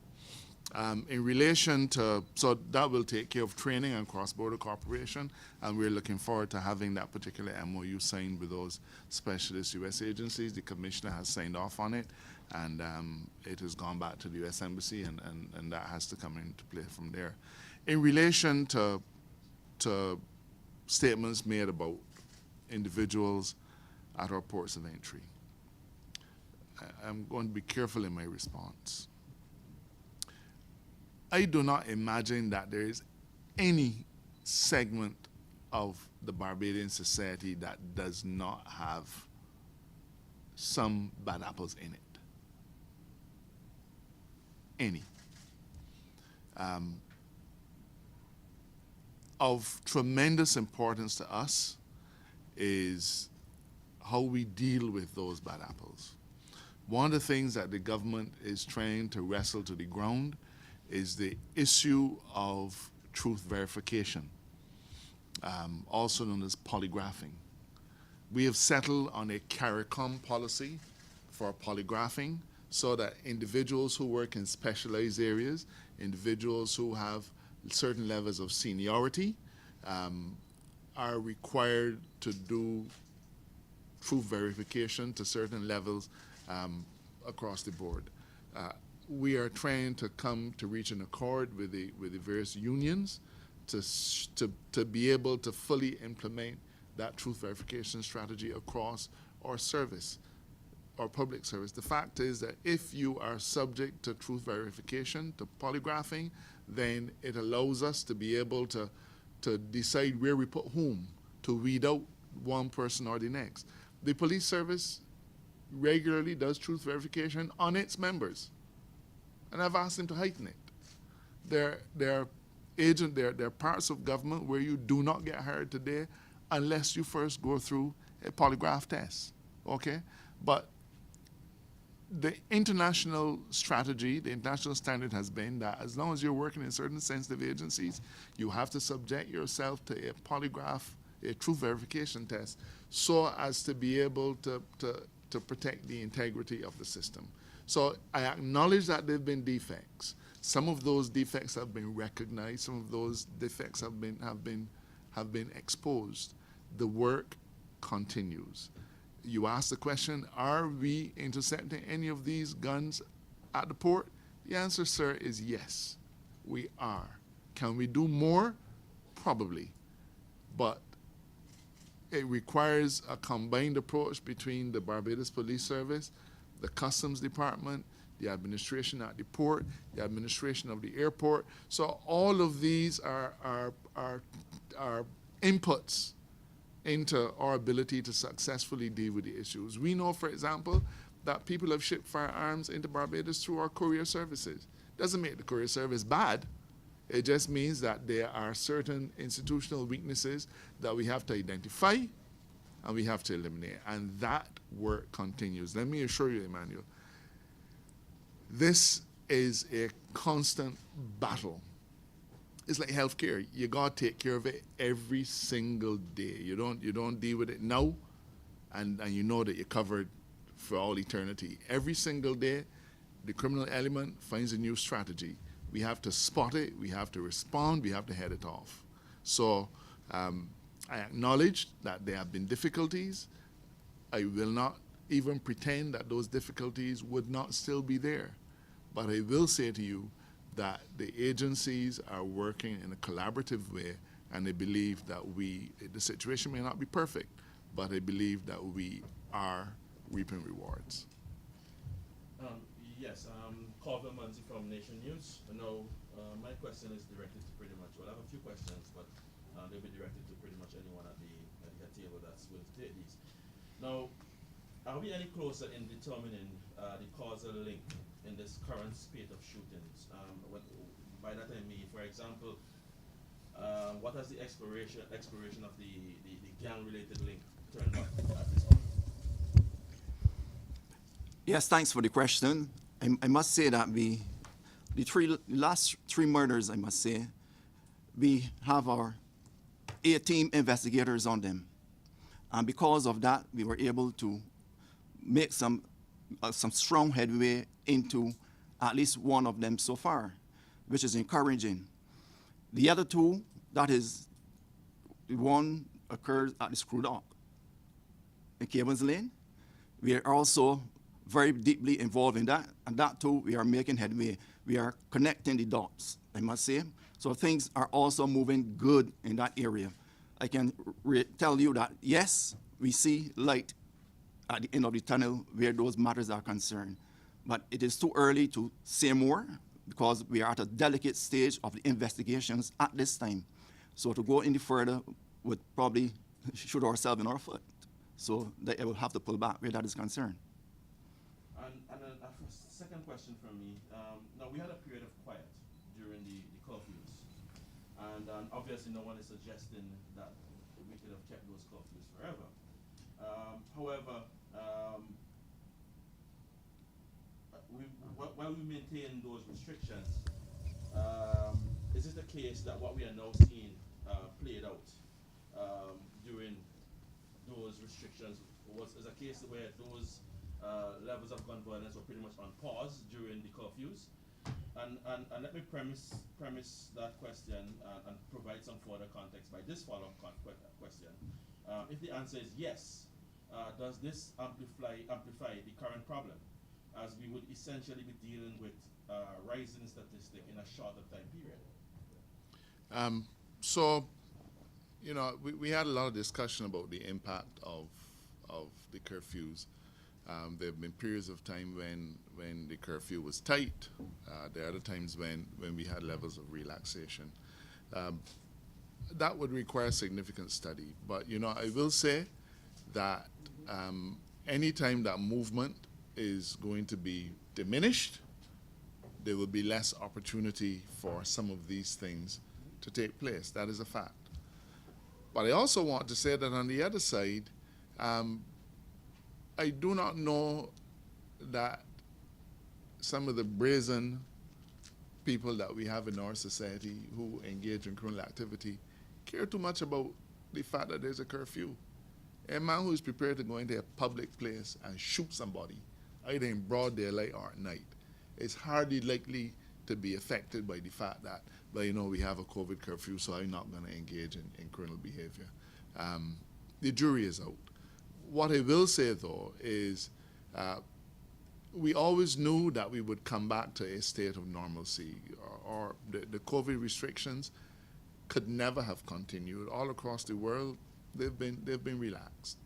In relation to, so that will take care of training and cross-border cooperation, and we're looking forward to having that particular MOU signed with those specialist U.S. agencies. The commissioner has signed off on it, and it has gone back to the U.S. Embassy, and that has to come into play from there. In relation to statements made about individuals at our ports of entry, I'm going to be careful in my response. I do not imagine that there is any segment of the Barbadian society that does not have some bad apples in it. Any. Of tremendous importance to us is how we deal with those bad apples. One of the things that the government is trying to wrestle to the ground is the issue of truth verification, also known as polygraphing. We have settled on a CARICOM policy for polygraphing so that individuals who work in specialized areas, individuals who have certain levels of seniority, are required to do truth verification to certain levels across the board. We are trying to come to reach an accord with the various unions to be able to fully implement that truth verification strategy across our service, our public service. The fact is that if you are subject to truth verification, to polygraphing, then it allows us to be able to decide where we put whom, to weed out one person or the next. The police service regularly does truth verification on its members, and I've asked them to heighten it. There are parts of government where you do not get hired today unless you first go through a polygraph test, okay? But the international strategy, the international standard has been that as long as you're working in certain sensitive agencies, you have to subject yourself to a polygraph, a truth verification test, so as to be able to protect the integrity of the system. So I acknowledge that there have been defects. Some of those defects have been recognized. Some of those defects have been exposed. The work continues. You asked the question, are we intercepting any of these guns at the port? The answer, sir, is yes, we are. Can we do more? Probably. But it requires a combined approach between the Barbados Police Service, the Customs Department, the administration at the port, the administration of the airport. So all of these are inputs into our ability to successfully deal with the issues. We know, for example, that people have shipped firearms into Barbados through our courier services. Doesn't make the courier service bad. It just means that there are certain institutional weaknesses that we have to identify and we have to eliminate. And that work continues. Let me assure you, Emmanuel, this is a constant battle. It's like healthcare. You gotta take care of it every single day. You don't deal with it now, and you know that you're covered for all eternity. Every single day, the criminal element finds a new strategy. We have to spot it, we have to respond, we have to head it off. So I acknowledge that there have been difficulties. I will not even pretend that those difficulties would not still be there. But I will say to you that the agencies are working in a collaborative way, and I believe that the situation may not be perfect, but I believe that we are reaping rewards. Yes, Corvin Munzi from Nation News. Now, my question is directed to pretty much, well, I have a few questions, but they'll be directed to pretty much anyone at the table that's willing to take these. Now, are we any closer in determining the causal link in this current spate of shootings? By that I mean, for example, what has the exploration of the gang-related link turned up at this point? Yes, thanks for the question. I must say that the last three murders, I must say, we have our A-team investigators on them. And because of that, we were able to make some strong headway into at least one of them so far, which is encouraging. The other two, that is, the one occurs at the Screw Dock in Cabins Lane. We are also very deeply involved in that, and that too, we are making headway. We are connecting the dots, I must say. So things are also moving good in that area. I can tell you that, yes, we see light at the end of the tunnel where those matters are concerned. But it is too early to say more because we are at a delicate stage of the investigations at this time. So to go any further would probably shoot ourselves in our foot. So they will have to pull back where that is concerned. And then a second question from me. Now, we had a period of quiet during the curfews. And obviously no one is suggesting that we could have kept those curfews forever. However, while we maintain those restrictions, is it the case that what we are now seeing played out during those restrictions is a case where those levels of gun violence were pretty much on pause during the curfews? And let me premise that question and provide some further context by this follow-up question. If the answer is yes, does this amplify the current problem, as we would essentially be dealing with rising statistic in a shorter time period? So, you know, we had a lot of discussion about the impact of the curfews. There have been periods of time when the curfew was tight. There are other times when we had levels of relaxation. That would require significant study. But, you know, I will say that any time that movement is going to be diminished, there will be less opportunity for some of these things to take place. That is a fact. But I also want to say that on the other side, I do not know that some of the brazen people that we have in our society who engage in criminal activity care too much about the fact that there's a curfew. A man who is prepared to go into a public place and shoot somebody, either in broad daylight or at night, is hardly likely to be affected by the fact that, well, you know, we have a COVID curfew, so I'm not going to engage in criminal behavior. The jury is out. What I will say, though, is we always knew that we would come back to a state of normalcy, or the COVID restrictions could never have continued. All across the world, they've been relaxed.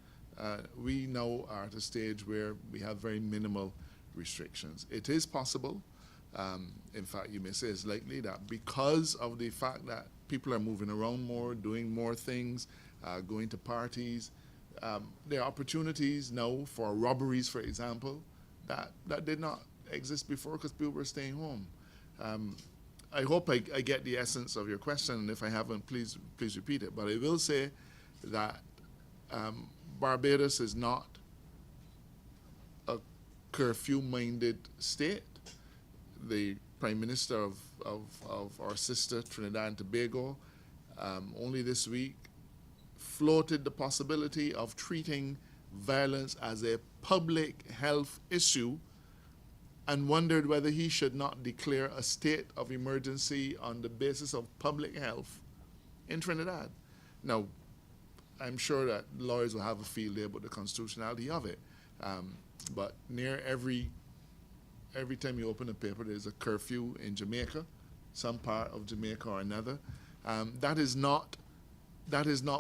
We now are at a stage where we have very minimal restrictions. It is possible, in fact, you may say it's likely that because of the fact that people are moving around more, doing more things, going to parties, there are opportunities now for robberies, for example, that did not exist before because people were staying home. I hope I get the essence of your question, and if I haven't, please repeat it. But I will say that Barbados is not a curfew-minded state. The Prime Minister of our sister Trinidad and Tobago only this week floated the possibility of treating violence as a public health issue and wondered whether he should not declare a state of emergency on the basis of public health in Trinidad. Now, I'm sure that lawyers will have a field day about the constitutionality of it, but near every time you open a paper, there's a curfew in Jamaica, some part of Jamaica or another. That is not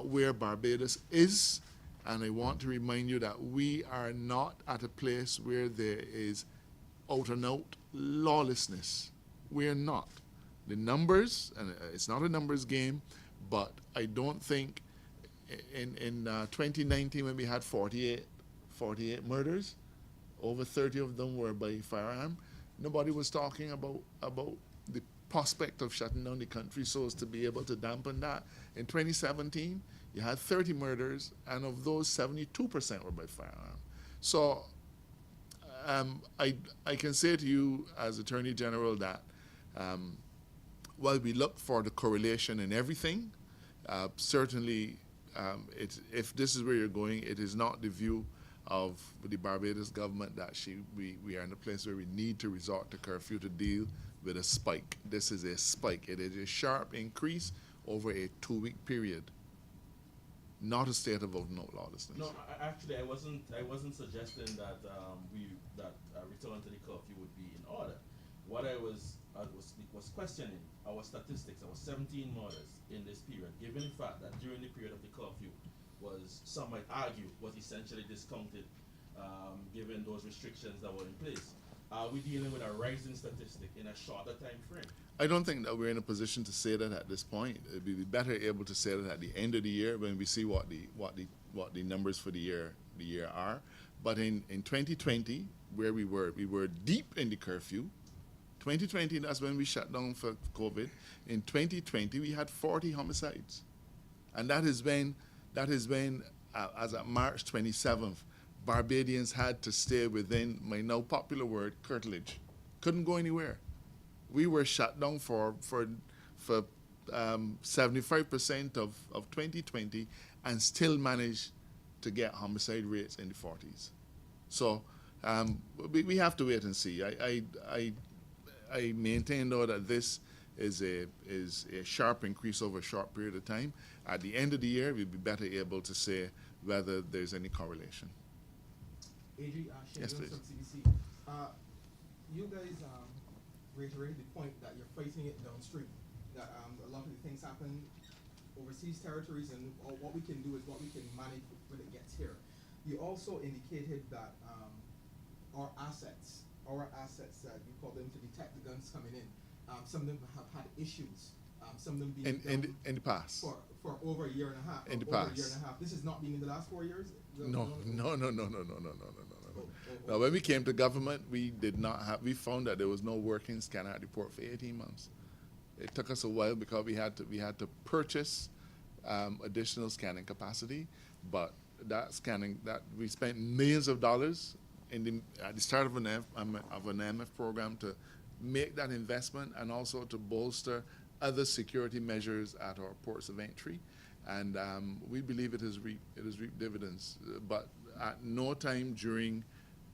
where Barbados is, and I want to remind you that we are not at a place where there is out-and-out lawlessness. We are not. The numbers, and it's not a numbers game, but I don't think in 2019 when we had 48 murders, over 30 of them were by firearm, nobody was talking about the prospect of shutting down the country so as to be able to dampen that. In 2017, you had 30 murders, and of those, 72% were by firearm. So I can say to you as Attorney General that while we look for the correlation in everything, certainly if this is where you're going, it is not the view of the Barbados government that we are in a place where we need to resort to curfew to deal with a spike. This is a spike. It is a sharp increase over a 2-week period, not a state of out-and-out lawlessness. No, actually, I wasn't suggesting that a return to the curfew would be in order. What I was questioning our statistics. Our 17 murders in this period, given the fact that during the period of the curfew was, some might argue, was essentially discounted given those restrictions that were in place. are we dealing with a rising statistic in a shorter time frame? I don't think that we're in a position to say that at this point. It'd be better able to say that at the end of the year when we see what the numbers for the year are. But in 2020, where we were deep in the curfew. 2020, that's when we shut down for COVID. In 2020, we had 40 homicides, and that has been as of March 27th, Barbadians had to stay within my now popular word, curtilage. Couldn't go anywhere. We were shut down for 75% of 2020 and still managed to get homicide rates in the 40s. So we have to wait and see. I maintain, though, that this is a sharp increase over a short period of time. At the end of the year, we'll be better able to say whether there's any correlation. Adri, Yes, Shane please. from CBC. You guys reiterated the point that you're fighting it downstream, that a lot of the things happen overseas territories, and what we can do is what we can manage when it gets here. You also indicated that our assets, that you call them to detect the guns coming in, some of them have had issues, some of them being In the past. for over a year and a half. In the over past. a year and a half. This has not been in the last 4 years? No. Now, when we came to government, we found that there was no working scanner at the port for 18 months. It took us a while because we had to purchase additional scanning capacity, but that we spent millions of dollars at the start of an MF program to make that investment and also to bolster other security measures at our ports of entry, and we believe it has reaped dividends. But at no time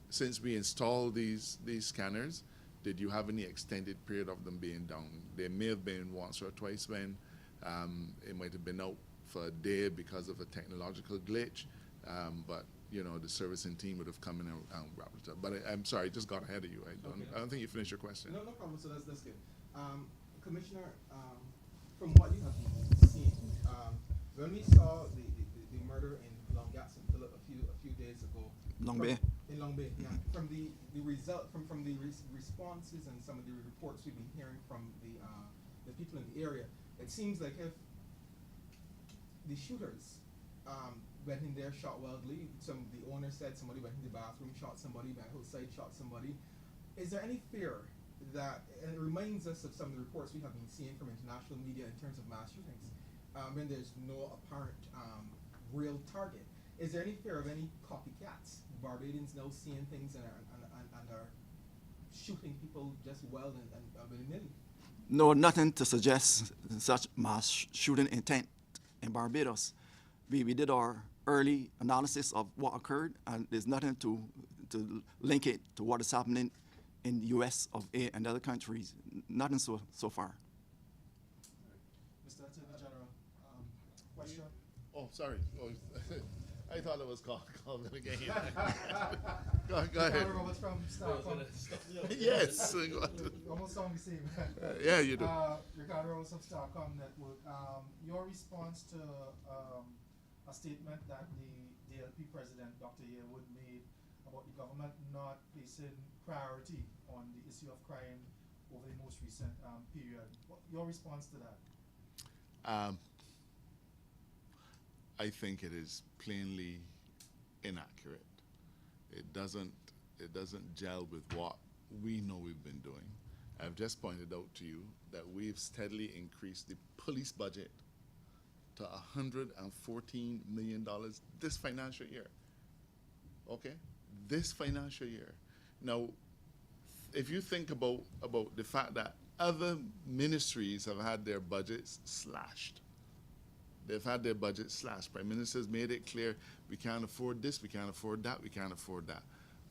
since we installed these scanners did you have any extended period of them being down. There may have been once or twice when it might have been out for a day because of a technological glitch, but the servicing team would have come in and wrapped it up. But I'm sorry, I just got ahead of you. I don't think you finished your question. No problem. So that's good. Commissioner, from what you have been seeing, when we saw the murder in Long Gatson Phillip a few days ago, Long Bay. In Long Bay, yeah. From the result, from the responses and some of the reports we've been hearing from the people in the area, it seems like if the shooters went in there, shot wildly. The owner said somebody went in the bathroom, shot somebody, went outside, shot somebody. Is there any fear that, and it reminds us of some of the reports we have been seeing from international media in terms of mass shootings, when there's no apparent real target. Is there any fear of any copycats? Barbadians now seeing things and are shooting people just wild and willy-nilly? No, nothing to suggest such mass shooting intent in Barbados. We did our early analysis of what occurred, and there's nothing to link it to what is happening in the U.S. of A and other countries. Nothing so far. Mr. Attorney General, question? Oh, sorry. Oh, I thought it was called again. Go ahead. Ricardo Roberts from Starcom. Yes. Almost sound the same. Yeah, you do. Ricardo Roberts from Starcom Network. Your response to a statement that the DLP president, Dr. Yearwood, made about the government not placing priority on the issue of crime over the most recent period. Your response to that? I think it is plainly inaccurate. It doesn't gel with what we know we've been doing. I've just pointed out to you that we've steadily increased the police budget to $114 million this financial year. Okay? This financial year. Now, if you think about the fact that other ministries have had their budgets slashed, they've had their budget slashed. Prime Minister's made it clear, we can't afford this, we can't afford that, we can't afford that.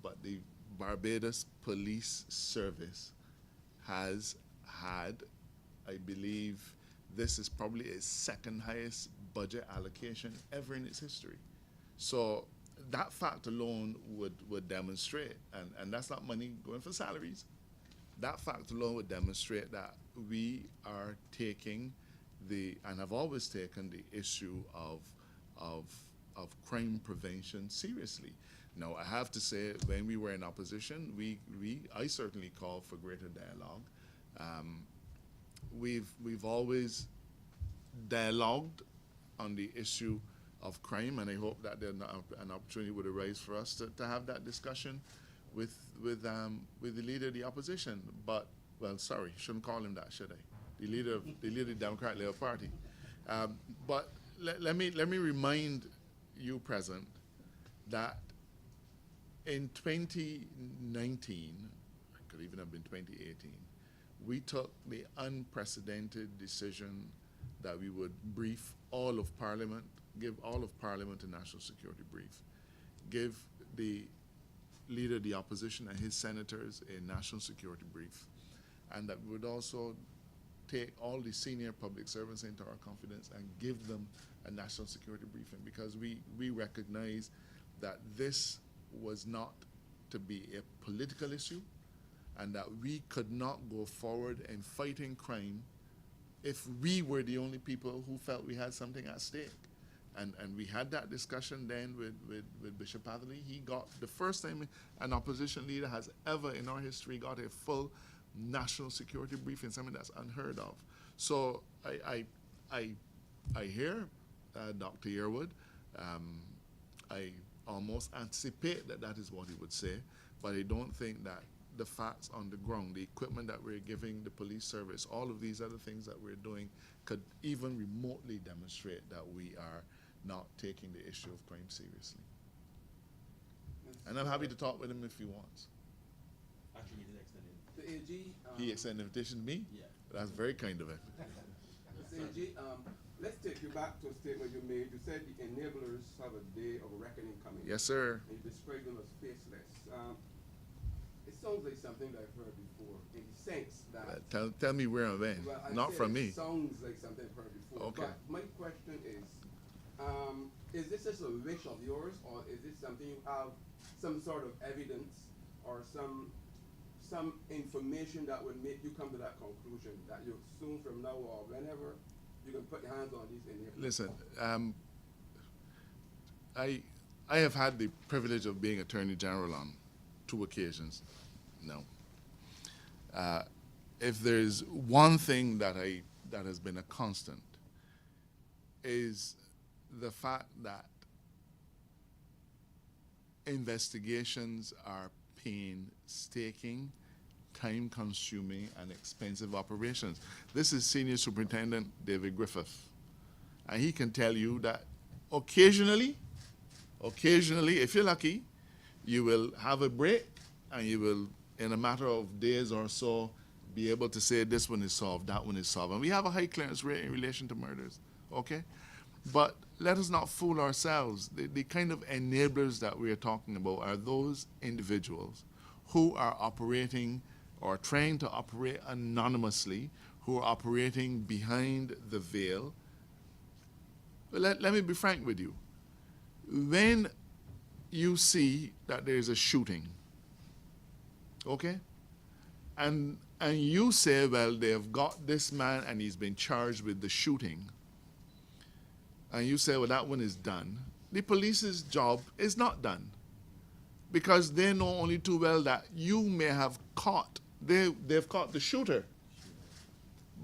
But the Barbados Police Service has had, I believe, this is probably its second highest budget allocation ever in its history. So that fact alone would demonstrate, and that's not money going for salaries, that fact alone would demonstrate that we are taking and have always taken the issue of crime prevention seriously. Now, I have to say, when we were in opposition, I certainly called for greater dialogue. We've always dialogued on the issue of crime, and I hope that an opportunity would arise for us to have that discussion with the leader of the opposition. But, well, sorry, shouldn't call him that, should I? The leader of the Democratic Labour Party. But let me remind you present that in 2019, it could even have been 2018, we took the unprecedented decision that we would brief all of Parliament, give all of Parliament a national security brief, give the leader of the opposition and his senators a national security brief, and that we would also take all the senior public servants into our confidence and give them a national security briefing, because we recognize that this was not to be a political issue, and that we could not go forward in fighting crime if we were the only people who felt we had something at stake. And we had that discussion then with Bishop Atherley. He got, the first time an opposition leader has ever in our history got a full national security briefing, something that's unheard of. So I hear Dr. Yearwood. I almost anticipate that is what he would say, but I don't think that the facts on the ground, the equipment that we're giving the police service, all of these other things that we're doing could even remotely demonstrate that we are not taking the issue of crime seriously. And I'm happy to talk with him if he wants. Actually, he did extend it. The AG. He extended an invitation to me? Yeah. That's very kind of him. Mr. AG, let's take you back to a statement you made. You said the enablers have a day of reckoning coming. Yes, sir. And you described them as faceless. It sounds like something that I've heard before, in the sense that... Tell me where I've been. Well, Not from me. It sounds like something I've heard before. Okay. But my question is this just a wish of yours, or is this something you have some sort of evidence or some information that would make you come to that conclusion, that you soon from now or whenever you can put your hands on these enablers? Listen, I have had the privilege of being Attorney General on 2 occasions. No. If there's one thing that has been a constant, is the fact that investigations are painstaking, time-consuming, and expensive operations. This is Senior Superintendent David Griffith, and he can tell you that occasionally, if you're lucky, you will have a break, and you will, in a matter of days or so, be able to say this one is solved, that one is solved. And we have a high clearance rate in relation to murders, okay? But let us not fool ourselves. The kind of enablers that we are talking about are those individuals who are operating or trying to operate anonymously, who are operating behind the veil. Let me be frank with you. When you see that there's a shooting, okay, and you say, well, they have got this man and he's been charged with the shooting, and you say, well, that one is done, the police's job is not done, because they know only too well that you may have caught, they've caught the shooter,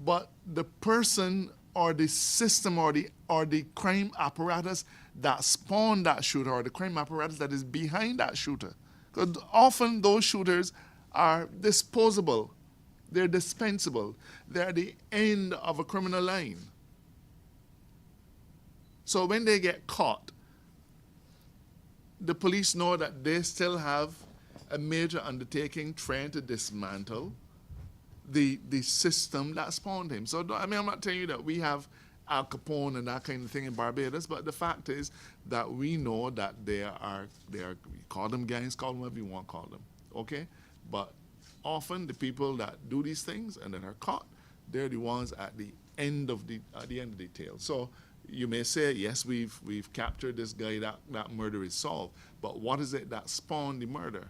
but the person or the system or the crime apparatus that spawned that shooter, or the crime apparatus that is behind that shooter. Because often those shooters are disposable, they're dispensable, they're the end of a criminal line. So when they get caught, the police know that they still have a major undertaking trying to dismantle the system that spawned him. So, I mean, I'm not telling you that we have Al Capone and that kind of thing in Barbados, but the fact is that we know that they are call them gangs, call them whatever you want to call them, okay? But often the people that do these things and that are caught, they're the ones at the end of the tail. So you may say, yes, we've captured this guy, that murder is solved, but what is it that spawned the murder?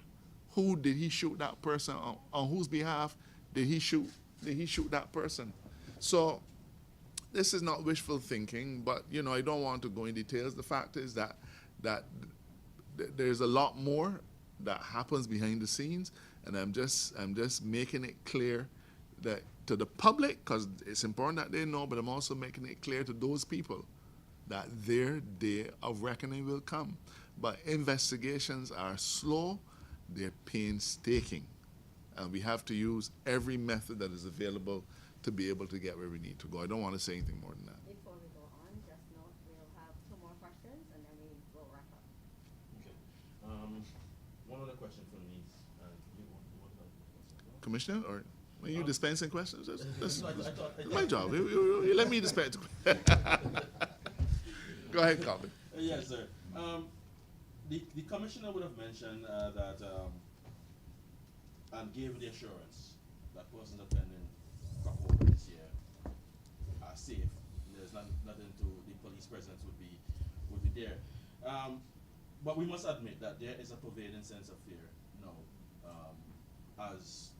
Who did he shoot that person on whose behalf did he shoot that person? So this is not wishful thinking, but I don't want to go in details. The fact is that there's a lot more that happens behind the scenes, and I'm just making it clear that to the public, because it's important that they know, but I'm also making it clear to those people that their day of reckoning will come. But investigations are slow, they're painstaking, and we have to use every method that is available to be able to get where we need to go. I don't want to say anything more than that. Before we go on, just note we'll have 2 more questions and then we will wrap up. Okay. One other question from me. You want to question? Commissioner, or are you dispensing questions? That's No, I thought- my job. You let me dispense. Go ahead, Colin. Yes, sir. The commissioner would have mentioned that and gave the assurance that persons attending crop over this year are safe. There's nothing to the police presence would be there. But we must admit that there is a pervading sense of fear now as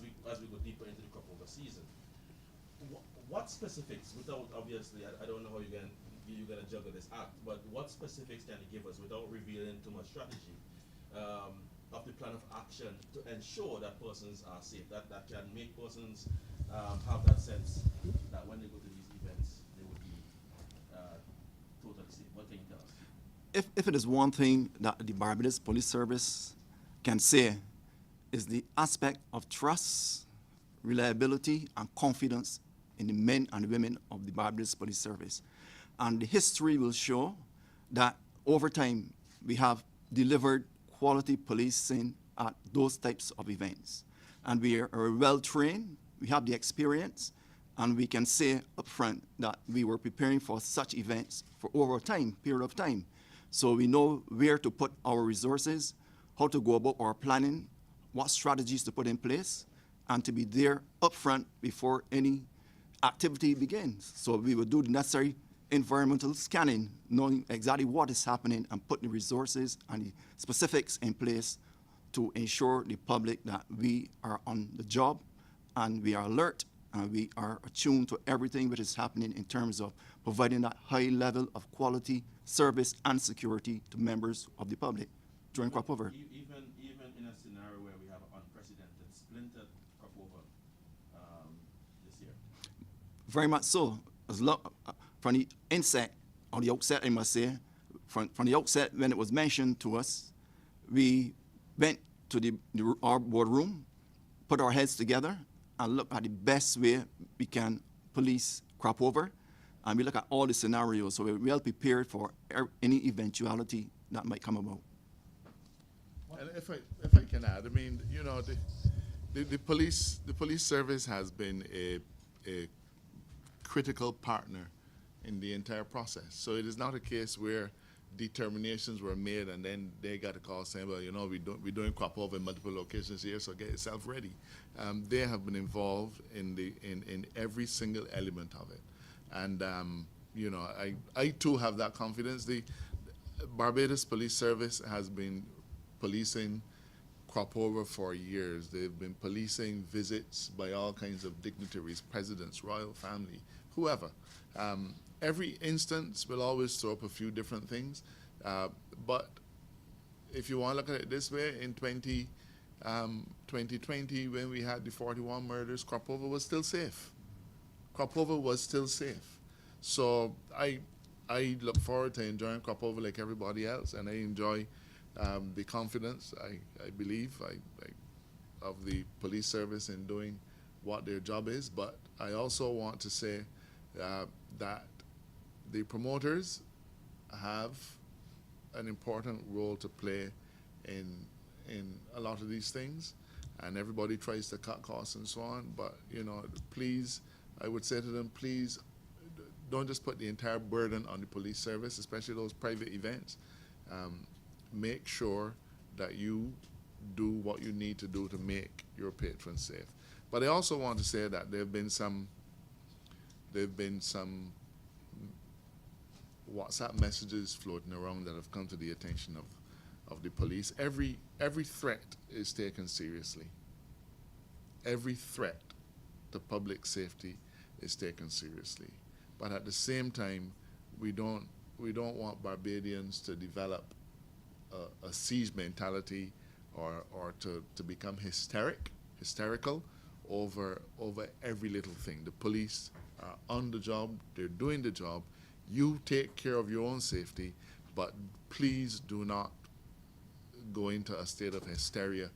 we go deeper into the crop over season. What specifics, without obviously, I don't know how you're gonna juggle this act, but what specifics can you give us without revealing too much strategy of the plan of action to ensure that persons are safe, that can make persons have that sense that when they go to these events, they would be totally safe? What can you tell us? If it is one thing that the Barbados Police Service can say, is the aspect of trust, reliability, and confidence in the men and women of the Barbados Police Service. And the history will show that over time we have delivered quality policing at those types of events. And we are well trained, we have the experience, and we can say up front that we were preparing for such events for over a period of time. So we know where to put our resources, how to go about our planning, what strategies to put in place, and to be there up front before any activity begins. So we will do the necessary environmental scanning, knowing exactly what is happening and put the resources and the specifics in place to ensure the public that we are on the job and we are alert and we are attuned to everything that is happening in terms of providing that high level of quality, service, and security to members of the public during crop over. Even in a scenario where we have an unprecedented splintered crop over this year. Very much so. From the inset, or the outset, I must say, from the outset, when it was mentioned to us, we went to our boardroom, put our heads together, and looked at the best way we can police crop over, and we look at all the scenarios, so we're well prepared for any eventuality that might come about. And if I can add, I mean, you know, the police service has been a critical partner in the entire process. So it is not a case where determinations were made and then they got a call saying, well, you know, we're doing crop over in multiple locations here, so get yourself ready. They have been involved in every single element of it. And, you know, I too have that confidence. The Barbados Police Service has been policing crop over for years. They've been policing visits by all kinds of dignitaries, presidents, royal family, whoever. Every instance will always throw up a few different things, but if you want to look at it this way, in 2020, when we had the 41 murders, crop over was still safe. Crop over was still safe. So I look forward to enjoying crop over like everybody else, and I enjoy the confidence I believe of the police service in doing what their job is. But I also want to say that the promoters have an important role to play in a lot of these things, and everybody tries to cut costs and so on. But you know, please, I would say to them, please don't just put the entire burden on the police service, especially those private events. Make sure that you do what you need to do to make your patrons safe. But I also want to say that there have been some WhatsApp messages floating around that have come to the attention of the police. Every threat is taken seriously. Every threat to public safety is taken seriously. But at the same time, we don't want Barbadians to develop a siege mentality or to become hysterical over every little thing. The police are on the job, they're doing the job. You take care of your own safety, but please do not go into a state of hysteria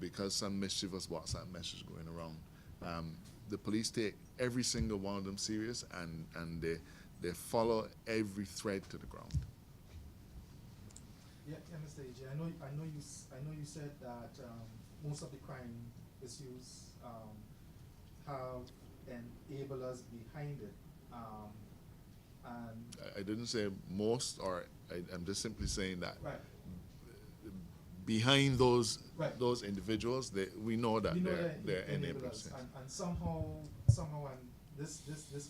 because some mischievous WhatsApp message going around. The police take every single one of them serious, and they follow every thread to the ground. Yeah, Mr. AJ, I know you said that most of the crime issues have enablers behind it, and I didn't say most, or I'm just simply saying that right. behind those Right. those individuals, we know that they're enablers. Yeah. and somehow, and this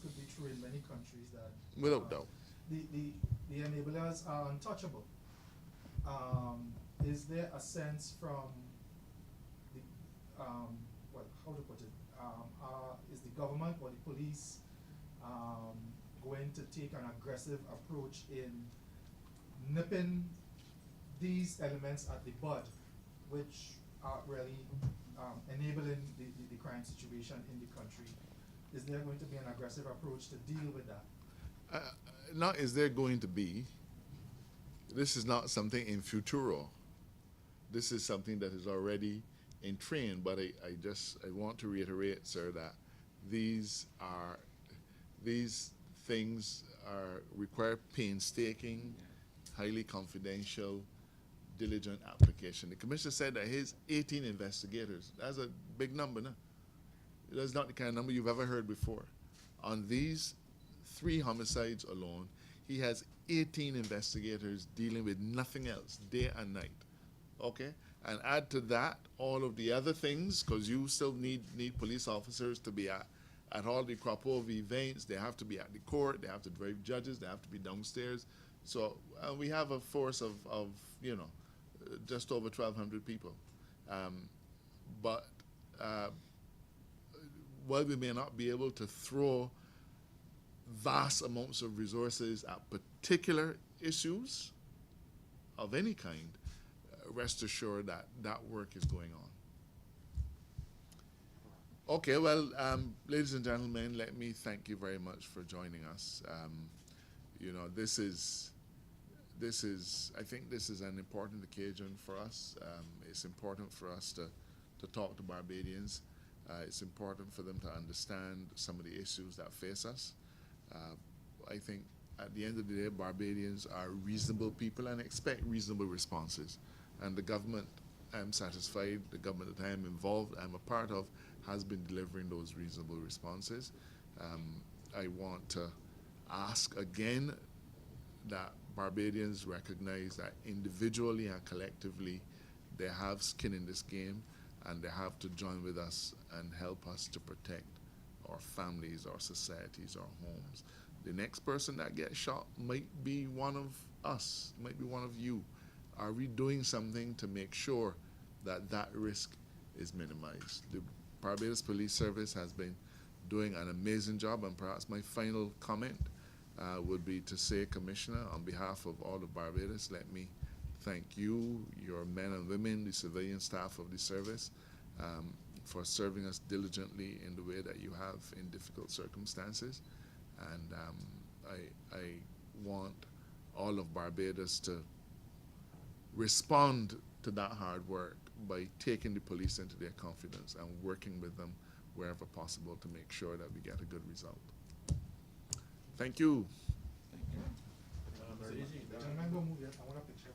could be true in many countries, that Without doubt. the enablers are untouchable. Is there a sense from the well, how to put it? Is the government or the police going to take an aggressive approach in nipping these elements at the bud, which are really enabling the crime situation in the country? Is there going to be an aggressive approach to deal with that? Not is there going to be. This is not something in futuro. This is something that is already in train. But I want to reiterate, sir, that these things require painstaking, highly confidential, diligent application. The commissioner said that his 18 investigators, that's a big number, no? That's not the kind of number you've ever heard before. On these 3 homicides alone, he has 18 investigators dealing with nothing else, day and night. Okay? And add to that all of the other things, because you still need police officers to be at all the crop-over events. They have to be at the court, they have to drive judges, they have to be downstairs. So we have a force of just over 1,200 people. But while we may not be able to throw vast amounts of resources at particular issues of any kind, rest assured that that work is going on. Okay, well, ladies and gentlemen, let me thank you very much for joining us. I think this is an important occasion for us. It's important for us to talk to Barbadians. It's important for them to understand some of the issues that face us. I think at the end of the day, Barbadians are reasonable people and expect reasonable responses. And the government, I'm satisfied, the government that I am involved, I'm a part of, has been delivering those reasonable responses. I want to ask again that Barbadians recognize that individually and collectively they have skin in this game, and they have to join with us and help us to protect our families, our societies, our homes. The next person that gets shot might be one of us, might be one of you. Are we doing something to make sure that that risk is minimized? The Barbados Police Service has been doing an amazing job, and perhaps my final comment would be to say, Commissioner, on behalf of all of Barbados, let me thank you, your men and women, the civilian staff of the service, for serving us diligently in the way that you have in difficult circumstances. And I want all of Barbados to respond to that hard work by taking the police into their confidence and working with them wherever possible to make sure that we get a good result. Thank you. Mr. AG, Gentlemen, go move here. I want a picture.